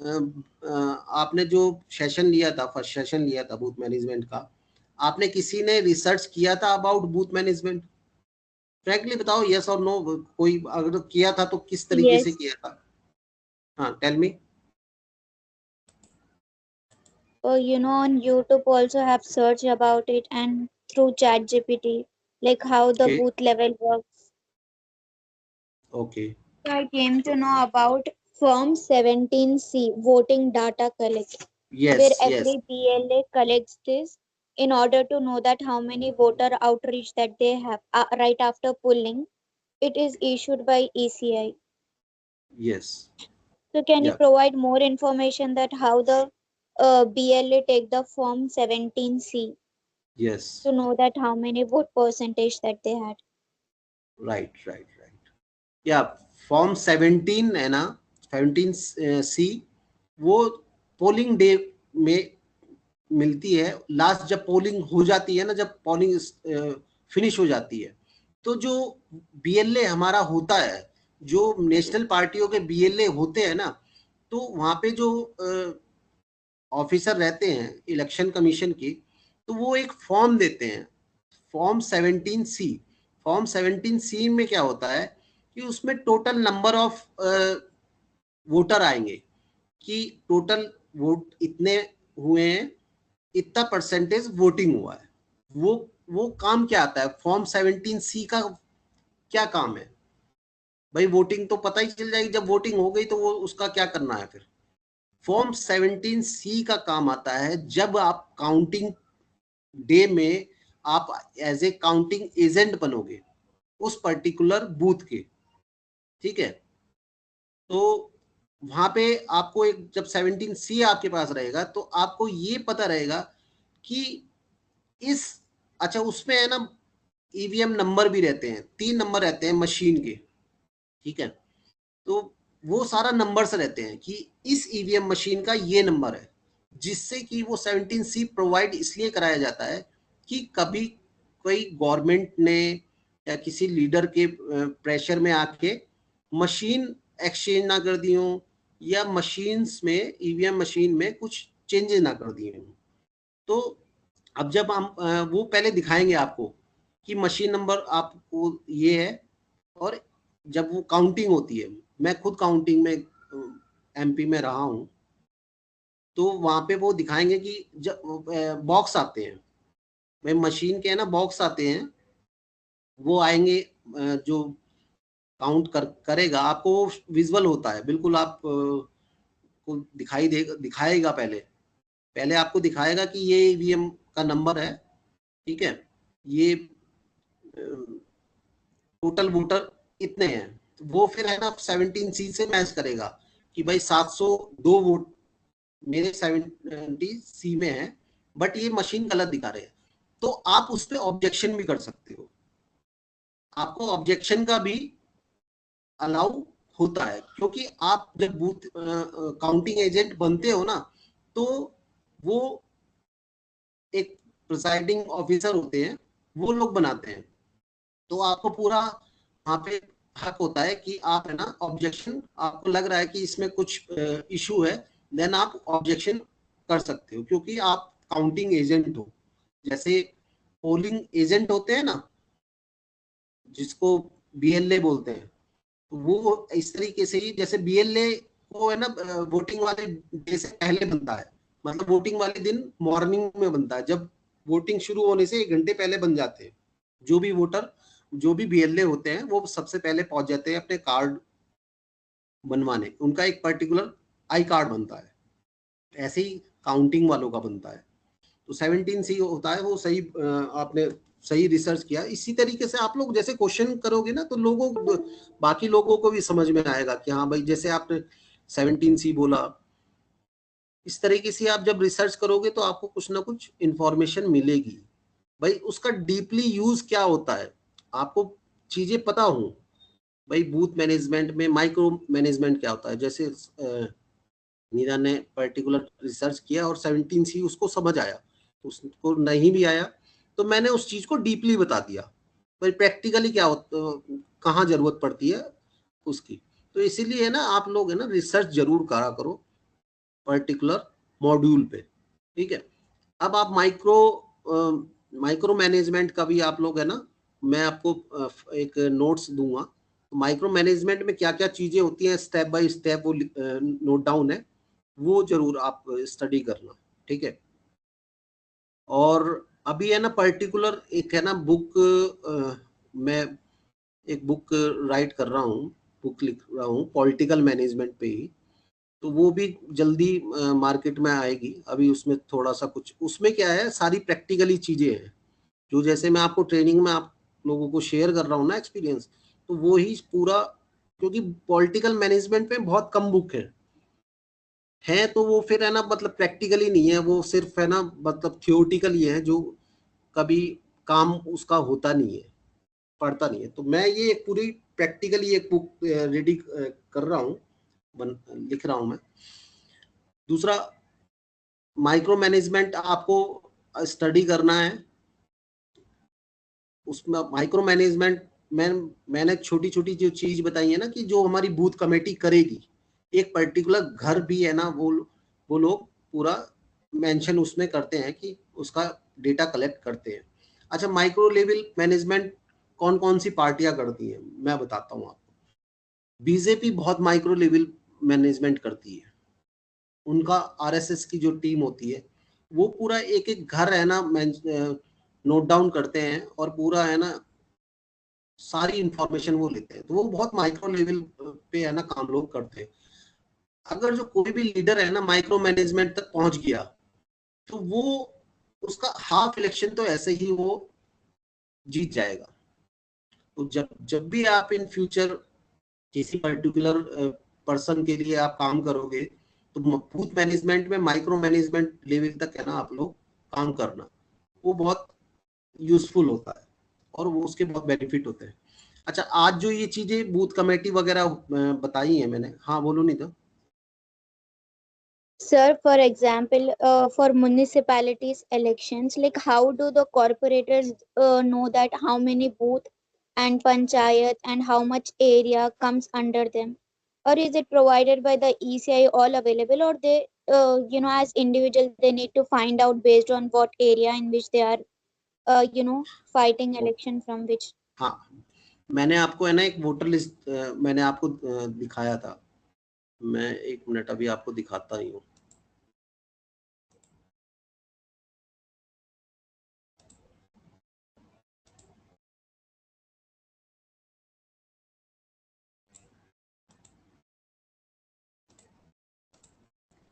आपने जो सेशन लिया था, फर्स्ट सेशन लिया था बूथ मैनेजमेंट का, आपने किसी ने रिसर्च किया था अबाउट बूथ मैनेजमेंट? फ्रैंकली बताओ, यस और नो, कोई अगर किया था तो किस तरीके से Yes. किया था? हाँ, tell me. On YouTube also have search about it, and through ChatGPT, like how the okay, booth level works. Okay, So I came to know about Form 17C, voting data collect, yes, where yes, every BLA collects this in order to know that how many voter outreach that they have right after polling. It is issued by ECI. Yes, So can you या, provide more information that how the BLA take the Form 17C yes, to know that how many vote percentage that they had? Right, right, right, या फॉर्म 17 है ना, 17C, वो पोलिंग डे में मिलती है। लास्ट जब पोलिंग हो जाती है ना, जब पोलिंग फिनिश हो जाती है, तो जो बीएलए हमारा होता है, जो नेशनल पार्टियों के बीएलए होते हैं ना, तो वहां पे जो ऑफिसर रहते हैं इलेक्शन कमीशन की, तो वो एक फॉर्म देते हैं, फॉर्म 17C। फॉर्म 17C में क्या होता है कि उसमें टोटल नंबर ऑफ वोटर आएंगे, कि टोटल वोट इतने हुए हैं, इतना परसेंटेज वोटिंग हुआ है। वो काम क्या आता है, फॉर्म 17C का क्या काम है? भाई वोटिंग तो पता ही चल जाएगी, जब वोटिंग हो गई तो वो उसका क्या करना है फिर। फॉर्म 17C का काम आता है जब आप काउंटिंग डे में आप एज ए काउंटिंग एजेंट बनोगे उस पर्टिकुलर बूथ के, ठीक है। तो वहां पे आपको एक जब 17C आपके पास रहेगा तो आपको ये पता रहेगा कि इस, अच्छा उसमें है ना ईवीएम नंबर भी रहते हैं, 3 नंबर रहते हैं मशीन के, ठीक है। तो वो सारा नंबर्स रहते हैं कि इस ईवीएम मशीन का ये नंबर है, जिससे कि वो 17C प्रोवाइड इसलिए कराया जाता है कि कभी कोई गवर्नमेंट ने या किसी लीडर के प्रेशर में आके मशीन एक्सचेंज ना कर दी हो, या मशीन्स में ईवीएम मशीन में कुछ चेंजेस ना कर दिए हों। तो अब जब हम वो पहले दिखाएंगे आपको कि मशीन नंबर आपको ये है, और जब वो काउंटिंग होती है, मैं खुद काउंटिंग में एमपी में रहा हूँ, तो वहां पे वो दिखाएंगे कि जब बॉक्स आते हैं, भाई मशीन के है ना बॉक्स आते हैं, वो आएंगे जो काउंट करेगा, आपको विजुअल होता है बिल्कुल, आप को दिखाएगा पहले पहले आपको दिखाएगा कि ये ईवीएम का नंबर है, ठीक है, ये टोटल वोटर इतने हैं। तो वो फिर है ना 17C से मैच करेगा कि भाई 702 वोट मेरे 70C में है, बट ये मशीन गलत दिखा रहे हैं। तो आप उस पर ऑब्जेक्शन भी कर सकते हो, आपको ऑब्जेक्शन का भी अलाउ होता है, क्योंकि आप जब बूथ काउंटिंग एजेंट बनते हो ना, तो वो एक प्रिसाइडिंग ऑफिसर होते हैं, वो लोग बनाते हैं। तो आपको पूरा वहाँ पे हक होता है कि आप है ना ऑब्जेक्शन, आपको लग रहा है कि इसमें कुछ इशू है, देन आप ऑब्जेक्शन कर सकते हो, क्योंकि आप काउंटिंग एजेंट हो। जैसे पोलिंग एजेंट होते हैं ना, जिसको बीएलए बोलते हैं, तो वो इस तरीके से ही, जैसे बीएलए को है ना वोटिंग वाले डे से पहले बनता है, मतलब वोटिंग वाले दिन मॉर्निंग में बनता है, जब वोटिंग शुरू होने से 1 घंटे पहले बन जाते हैं। जो भी वोटर, जो भी बीएलए होते हैं, वो सबसे पहले पहुंच जाते हैं अपने कार्ड बनवाने, उनका एक पर्टिकुलर आई कार्ड बनता है, ऐसे ही काउंटिंग वालों का बनता है। तो 17C होता है वो, सही आपने सही रिसर्च किया। इसी तरीके से आप लोग जैसे क्वेश्चन करोगे ना, तो लोगों, बाकी लोगों को भी समझ में आएगा कि हाँ भाई, जैसे आपने 17C बोला, इस तरीके से आप जब रिसर्च करोगे तो आपको कुछ ना कुछ इंफॉर्मेशन मिलेगी। भाई उसका डीपली यूज क्या होता है, आपको चीजें पता हो। भाई बूथ मैनेजमेंट में माइक्रो मैनेजमेंट क्या होता है, जैसे नीरा ने पर्टिकुलर रिसर्च किया और 17C उसको समझ आया, उसको नहीं भी आया तो मैंने उस चीज को डीपली बता दिया, भाई प्रैक्टिकली क्या होता, कहाँ जरूरत पड़ती है उसकी। तो इसीलिए ना आप लोग है ना रिसर्च जरूर करा करो पर्टिकुलर मॉड्यूल पे, ठीक है। अब आप माइक्रो मैनेजमेंट का भी आप लोग है ना, मैं आपको एक नोट्स दूंगा, माइक्रो मैनेजमेंट में क्या क्या चीजें होती हैं स्टेप बाय स्टेप, वो नोट डाउन है, वो जरूर आप स्टडी करना, ठीक है। और अभी है ना पर्टिकुलर एक है ना बुक, मैं एक बुक राइट कर रहा हूँ, बुक लिख रहा हूँ पॉलिटिकल मैनेजमेंट पे ही, तो वो भी जल्दी मार्केट में आएगी। अभी उसमें थोड़ा सा कुछ, उसमें क्या है, सारी प्रैक्टिकली चीजें हैं, जो जैसे मैं आपको ट्रेनिंग में आप लोगों को शेयर कर रहा हूँ ना एक्सपीरियंस, तो वो ही पूरा, क्योंकि पॉलिटिकल मैनेजमेंट में बहुत कम बुक है तो वो फिर है ना मतलब प्रैक्टिकली नहीं है, वो सिर्फ है ना मतलब थियोटिकल ही है, जो कभी काम उसका होता नहीं है, पढ़ता नहीं है। तो मैं ये एक पूरी प्रैक्टिकली एक बुक रेडी कर रहा हूँ, लिख रहा हूँ मैं। दूसरा, माइक्रो मैनेजमेंट आपको स्टडी करना है, उसमें माइक्रो मैनेजमेंट में मैंने छोटी छोटी जो चीज बताई है ना, कि जो हमारी बूथ कमेटी करेगी, एक पर्टिकुलर घर भी है ना, वो लोग पूरा मेंशन उसमें करते हैं कि उसका डेटा कलेक्ट करते हैं। अच्छा, माइक्रो लेवल मैनेजमेंट कौन कौन सी पार्टियां करती हैं, मैं बताता हूँ आपको। बीजेपी बहुत माइक्रो लेवल मैनेजमेंट करती है, उनका आरएसएस की जो टीम होती है, वो पूरा एक एक घर है ना नोट डाउन करते हैं, और पूरा है ना सारी इंफॉर्मेशन वो लेते हैं। तो वो बहुत माइक्रो लेवल पे है ना काम लोग करते हैं। अगर जो कोई भी लीडर है ना माइक्रो मैनेजमेंट तक पहुंच गया तो वो उसका हाफ इलेक्शन तो ऐसे ही वो जीत जाएगा। तो जब जब भी आप इन फ्यूचर किसी पर्टिकुलर पर्सन के लिए आप काम करोगे तो बूथ मैनेजमेंट में माइक्रो मैनेजमेंट लेवल तक है ना आप लोग काम करना, वो बहुत यूजफुल होता है और वो उसके बहुत बेनिफिट होते हैं। अच्छा, आज जो ये चीजें बूथ कमेटी वगैरह बताई है मैंने, हाँ बोलो नहीं तो। Sir, for example, for municipalities elections, like how do the corporators know that how many booth and panchayat and how much area comes under them? Or is it provided by the ECI all available, or they, as individual, they need to find out based on what area in which they are, fighting election from which? हाँ, मैंने आपको है ना एक वोटर लिस्ट मैंने आपको दिखाया था। मैं एक मिनट अभी आपको दिखाता ही हूँ।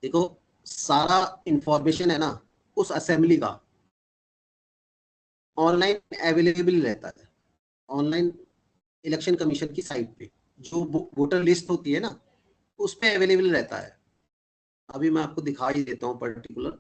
देखो, सारा इंफॉर्मेशन है ना उस असेंबली का ऑनलाइन अवेलेबल रहता है। ऑनलाइन इलेक्शन कमीशन की साइट पे जो वोटर लिस्ट होती है ना उस पे अवेलेबल रहता है। अभी मैं आपको दिखा ही देता हूँ particular.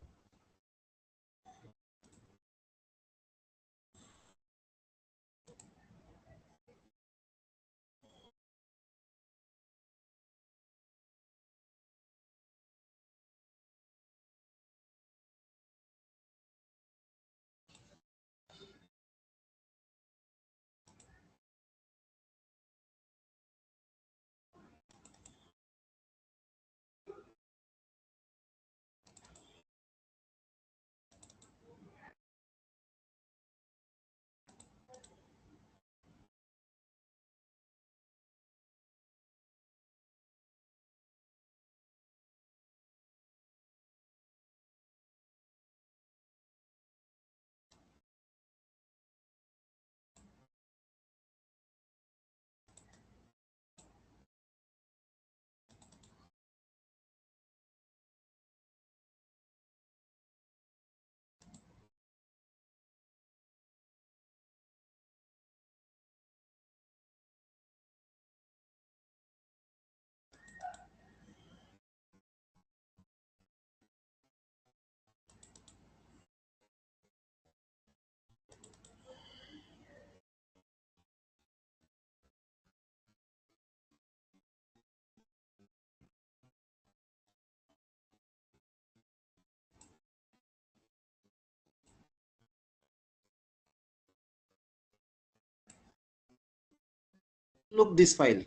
Look this file,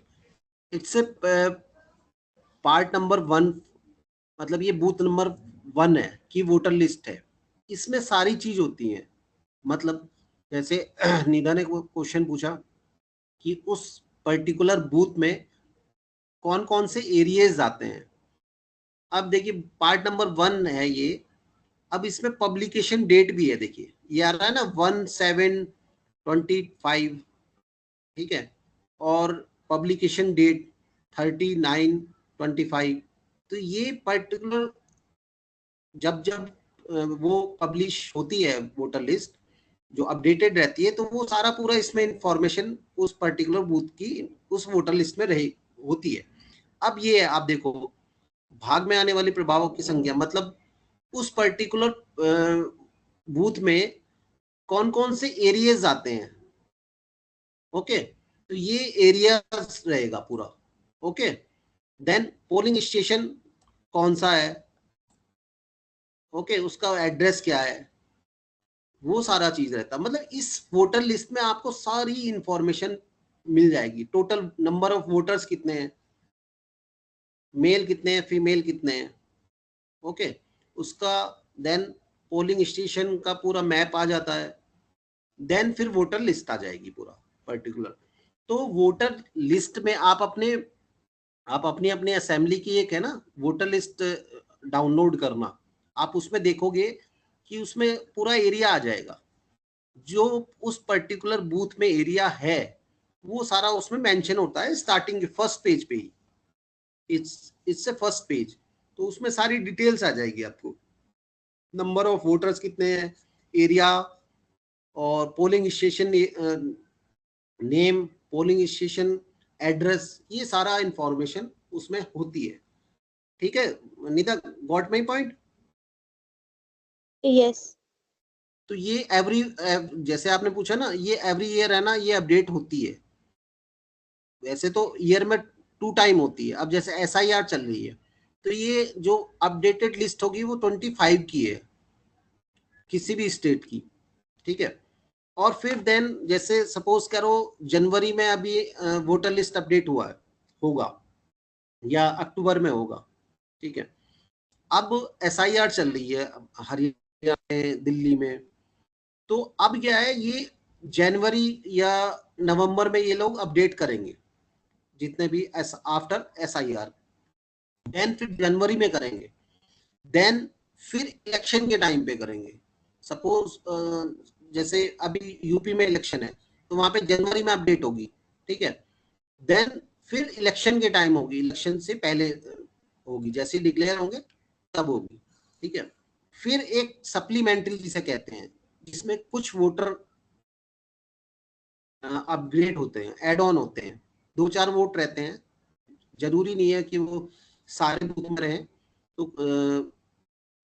it's a part number 1, मतलब ये बूथ नंबर 1 है कि वोटर लिस्ट है। इसमें सारी चीज होती है। मतलब जैसे निधा ने क्वेश्चन पूछा कि उस पर्टिकुलर बूथ में कौन कौन से एरियाज आते हैं। अब देखिए पार्ट नंबर 1 है ये। अब इसमें पब्लिकेशन डेट भी है, देखिए ये आ रहा है ना 1/7/25, ठीक है, और पब्लिकेशन डेट 39/25। तो ये पर्टिकुलर जब जब वो पब्लिश होती है वोटर लिस्ट जो अपडेटेड रहती है तो वो सारा पूरा इसमें इंफॉर्मेशन उस पर्टिकुलर बूथ की उस वोटर लिस्ट में रही होती है। अब ये आप देखो भाग में आने वाली प्रभावों की संख्या, मतलब उस पर्टिकुलर बूथ में कौन कौन से एरियाज आते हैं। ओके, तो ये एरिया रहेगा पूरा। ओके, देन पोलिंग स्टेशन कौन सा है, ओके, उसका एड्रेस क्या है, वो सारा चीज रहता। मतलब इस वोटर लिस्ट में आपको सारी इंफॉर्मेशन मिल जाएगी। टोटल नंबर ऑफ वोटर्स कितने हैं, मेल कितने हैं, फीमेल कितने हैं, ओके, उसका देन पोलिंग स्टेशन का पूरा मैप आ जाता है। देन फिर वोटर लिस्ट आ जाएगी पूरा पर्टिकुलर। तो वोटर लिस्ट में आप अपनी अपनी असेंबली की एक है ना वोटर लिस्ट डाउनलोड करना। आप उसमें देखोगे कि उसमें पूरा एरिया आ जाएगा जो उस पर्टिकुलर बूथ में एरिया है वो सारा उसमें मेंशन होता है स्टार्टिंग फर्स्ट पेज पे ही, इट्स ए फर्स्ट पेज। तो उसमें सारी डिटेल्स आ जाएगी आपको, नंबर ऑफ वोटर्स कितने हैं, एरिया, और polling station name, polling station address, ये सारा इंफॉर्मेशन उसमें होती है। ठीक है Nita, got my point? Yes. तो ये एवरी, जैसे आपने पूछा ना, ये एवरी ईयर है ना, ये अपडेट होती है। वैसे तो ईयर में 2 टाइम होती है। अब जैसे SIR चल रही है, तो ये जो अपडेटेड लिस्ट होगी वो 25 की है, किसी भी स्टेट की। ठीक है, और फिर देन जैसे सपोज करो जनवरी में अभी वोटर लिस्ट अपडेट हुआ है, होगा, या अक्टूबर में होगा। ठीक है, अब SIR चल रही है हरियाणा में, दिल्ली में। तो अब क्या है, ये जनवरी या नवंबर में ये लोग अपडेट करेंगे जितने भी आफ्टर SIR, देन फिर जनवरी में करेंगे, देन फिर इलेक्शन के टाइम पे करेंगे। सपोज जैसे अभी यूपी में इलेक्शन है, तो वहां पे जनवरी में अपडेट होगी। ठीक है, देन फिर इलेक्शन के टाइम होगी, इलेक्शन से पहले होगी, जैसे डिक्लेयर होंगे तब होगी। ठीक है, फिर एक सप्लीमेंट्री जिसे कहते हैं, जिसमें कुछ वोटर अपग्रेड होते हैं, एड ऑन होते हैं, 2-4 वोट रहते हैं, जरूरी नहीं है कि वो सारे बूथ में रहें। तो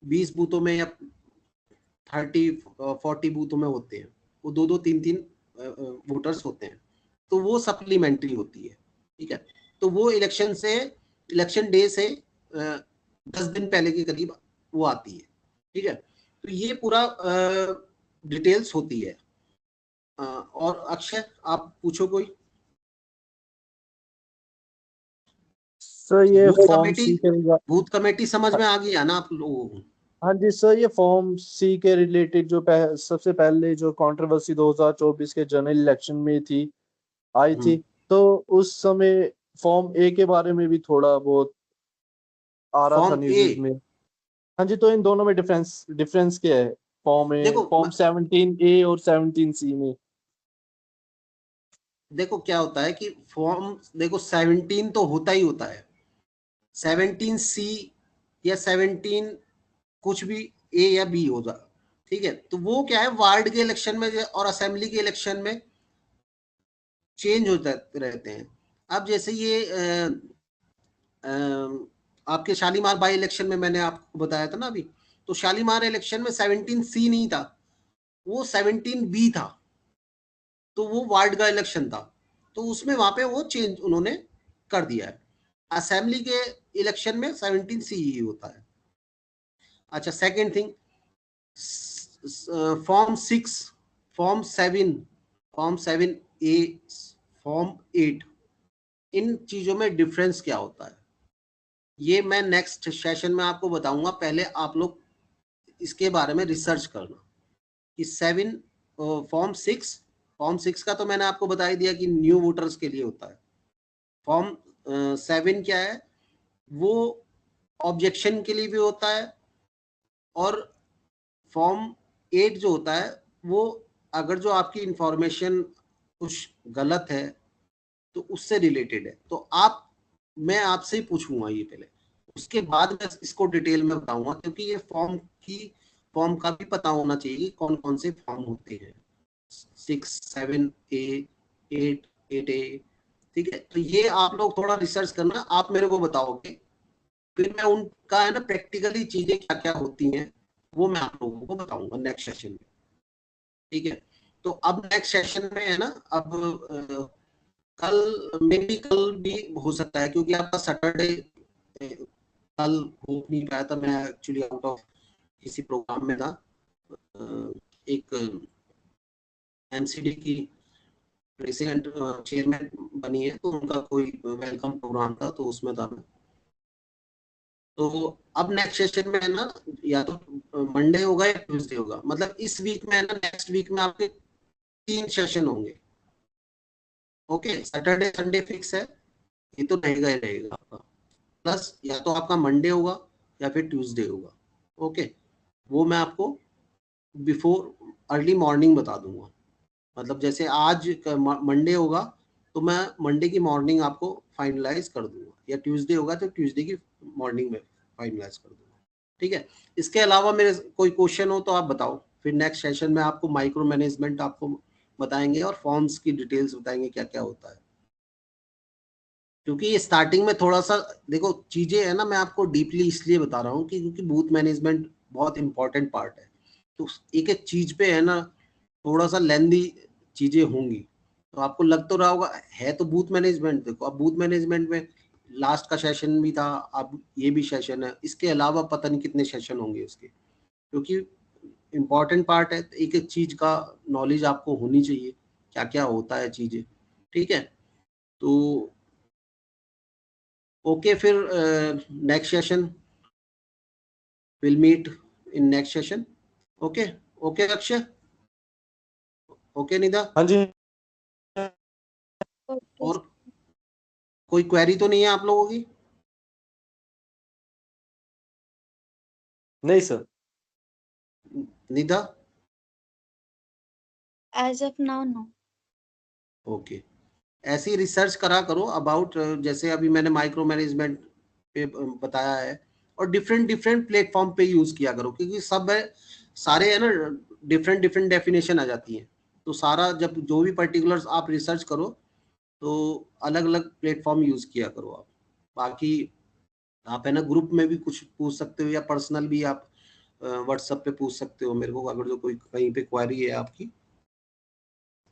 20 बूथों में या 30-40 बूथों में होते हैं, वो 2-2 3-3 वोटर्स होते हैं, तो वो सप्लीमेंट्री होती है। ठीक है, तो वो इलेक्शन डे से 10 दिन पहले के करीब वो आती है। ठीक है, तो ये पूरा डिटेल्स होती है। और अक्षय आप पूछो कोई। सर ये बूथ फॉर्म कमेटी, सी के बूथ कमेटी समझ में आ गई है ना आप लोगों को? हाँ जी सर, ये फॉर्म सी के रिलेटेड जो सबसे पहले जो कंट्रोवर्सी 2024 के जनरल इलेक्शन में आई थी, तो उस समय फॉर्म ए के बारे में भी थोड़ा बहुत आ रहा था फॉर्म ए, न्यूज़ में। हाँ जी, तो इन दोनों में डिफरेंस डिफरेंस क्या है, देखो फॉर्म 17A और 17C में? देखो क्या होता है कि फॉर्म, देखो 17 तो होता ही होता है, 17C या 17 कुछ भी, A या B होगा। ठीक है, तो वो क्या है, वार्ड के इलेक्शन में और असेंबली के इलेक्शन में चेंज होते रहते हैं। अब जैसे ये आपके शालीमार बाई इलेक्शन में मैंने आपको बताया था ना अभी, तो शालीमार इलेक्शन में 17C नहीं था, वो 17B था, तो वो वार्ड का इलेक्शन था, तो उसमें वहां पे वो चेंज उन्होंने कर दिया है। असेंबली के इलेक्शन में 17C ही होता है। अच्छा, second thing, form 6, form 7, form 7A, form 8, इन चीजों में डिफरेंस क्या होता है, ये मैं नेक्स्ट सेशन में आपको बताऊंगा। पहले आप लोग इसके बारे में रिसर्च करना कि 7, फॉर्म 6 का तो मैंने आपको बता ही दिया कि न्यू वोटर्स के लिए होता है। फॉर्म 7 क्या है, वो ऑब्जेक्शन के लिए भी होता है, और फॉर्म 8 जो होता है, वो अगर जो आपकी इंफॉर्मेशन कुछ गलत है तो उससे रिलेटेड है। तो मैं आपसे ही पूछूंगा ये पहले, उसके बाद मैं इसको डिटेल में बताऊंगा, क्योंकि ये फॉर्म का भी पता होना चाहिए कि कौन कौन से फॉर्म होते हैं, 6, 7A, 8A। ठीक है, तो ये आप लोग थोड़ा रिसर्च करना, आप मेरे को बताओगे, फिर मैं उनका है ना प्रैक्टिकली चीजें क्या क्या होती हैं वो मैं आप लोगों को बताऊंगा नेक्स्ट सेशन में। ठीक है, तो अब नेक्स्ट सेशन में है ना, अब कल, मे बी कल भी हो सकता है, क्योंकि आपका सैटरडे कल हो नहीं पाया था, मैं एक्चुअली आउट ऑफ किसी प्रोग्राम में था। एक MCD की प्रेसिडेंट चेयरमैन बनी है, तो उनका कोई वेलकम प्रोग्राम था, तो उसमें था मैं। तो अब नेक्स्ट सेशन में है ना, या तो मंडे होगा या ट्यूसडे होगा, मतलब इस वीक में है ना, नेक्स्ट वीक में आपके 3 सेशन होंगे। ओके, सैटरडे संडे फिक्स है, ये तो रहेगा ही रहेगा आपका, प्लस या तो आपका मंडे होगा या फिर ट्यूसडे होगा। ओके, वो मैं आपको बिफोर अर्ली मॉर्निंग बता दूंगा, मतलब जैसे आज मंडे होगा, तो मैं मंडे की मॉर्निंग आपको फाइनलाइज कर दूंगा, या ट्यूसडे होगा तो ट्यूसडे की मॉर्निंग में फाइनलाइज कर दूंगा, ठीक है। इसके अलावा मेरे कोई क्वेश्चन हो तो आप बताओ, फिर नेक्स्ट सेशन में आपको माइक्रो मैनेजमेंट आपको बताएंगे और फॉर्म्स की डिटेल्स बताएंगे क्या क्या होता है। क्योंकि ये स्टार्टिंग में थोड़ा सा देखो चीजें है ना, मैं आपको डीपली इसलिए बता रहा हूँ कि क्योंकि बूथ मैनेजमेंट बहुत इंपॉर्टेंट पार्ट है, तो एक एक चीज पे है ना थोड़ा सा लेंदी चीजें होंगी। तो आपको लग तो रहा होगा है तो बूथ मैनेजमेंट, देखो अब बूथ मैनेजमेंट में लास्ट का सेशन भी था, अब ये भी सेशन है, इसके अलावा पता नहीं कितने सेशन होंगे उसके, क्योंकि इम्पॉर्टेंट पार्ट है, तो एक एक चीज का नॉलेज आपको होनी चाहिए क्या क्या होता है चीजें, ठीक है। तो ओके, फिर next session will meet in next session. Okay okay Akshay, okay Nida, हाँ जी। Okay. और कोई क्वेरी तो नहीं है आप लोगों की? नहीं sir. Nida? As of now, no. Okay, ऐसी रिसर्च करा करो अबाउट, जैसे अभी मैंने माइक्रो मैनेजमेंट पे बताया है, और डिफरेंट डिफरेंट प्लेटफॉर्म पे यूज किया करो, क्योंकि सब है सारे है ना डिफरेंट डिफरेंट डेफिनेशन आ जाती है, तो सारा जब जो भी पर्टिकुलर्स आप रिसर्च करो तो अलग अलग प्लेटफॉर्म यूज किया करो आप। बाकी आप है ना ग्रुप में भी कुछ पूछ सकते हो, या पर्सनल भी आप व्हाट्सएप पे पूछ सकते हो मेरे को, अगर जो कोई कहीं पे क्वेरी है आपकी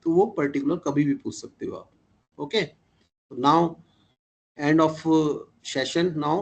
तो वो पर्टिकुलर कभी भी पूछ सकते हो आप। Okay, now end of session now.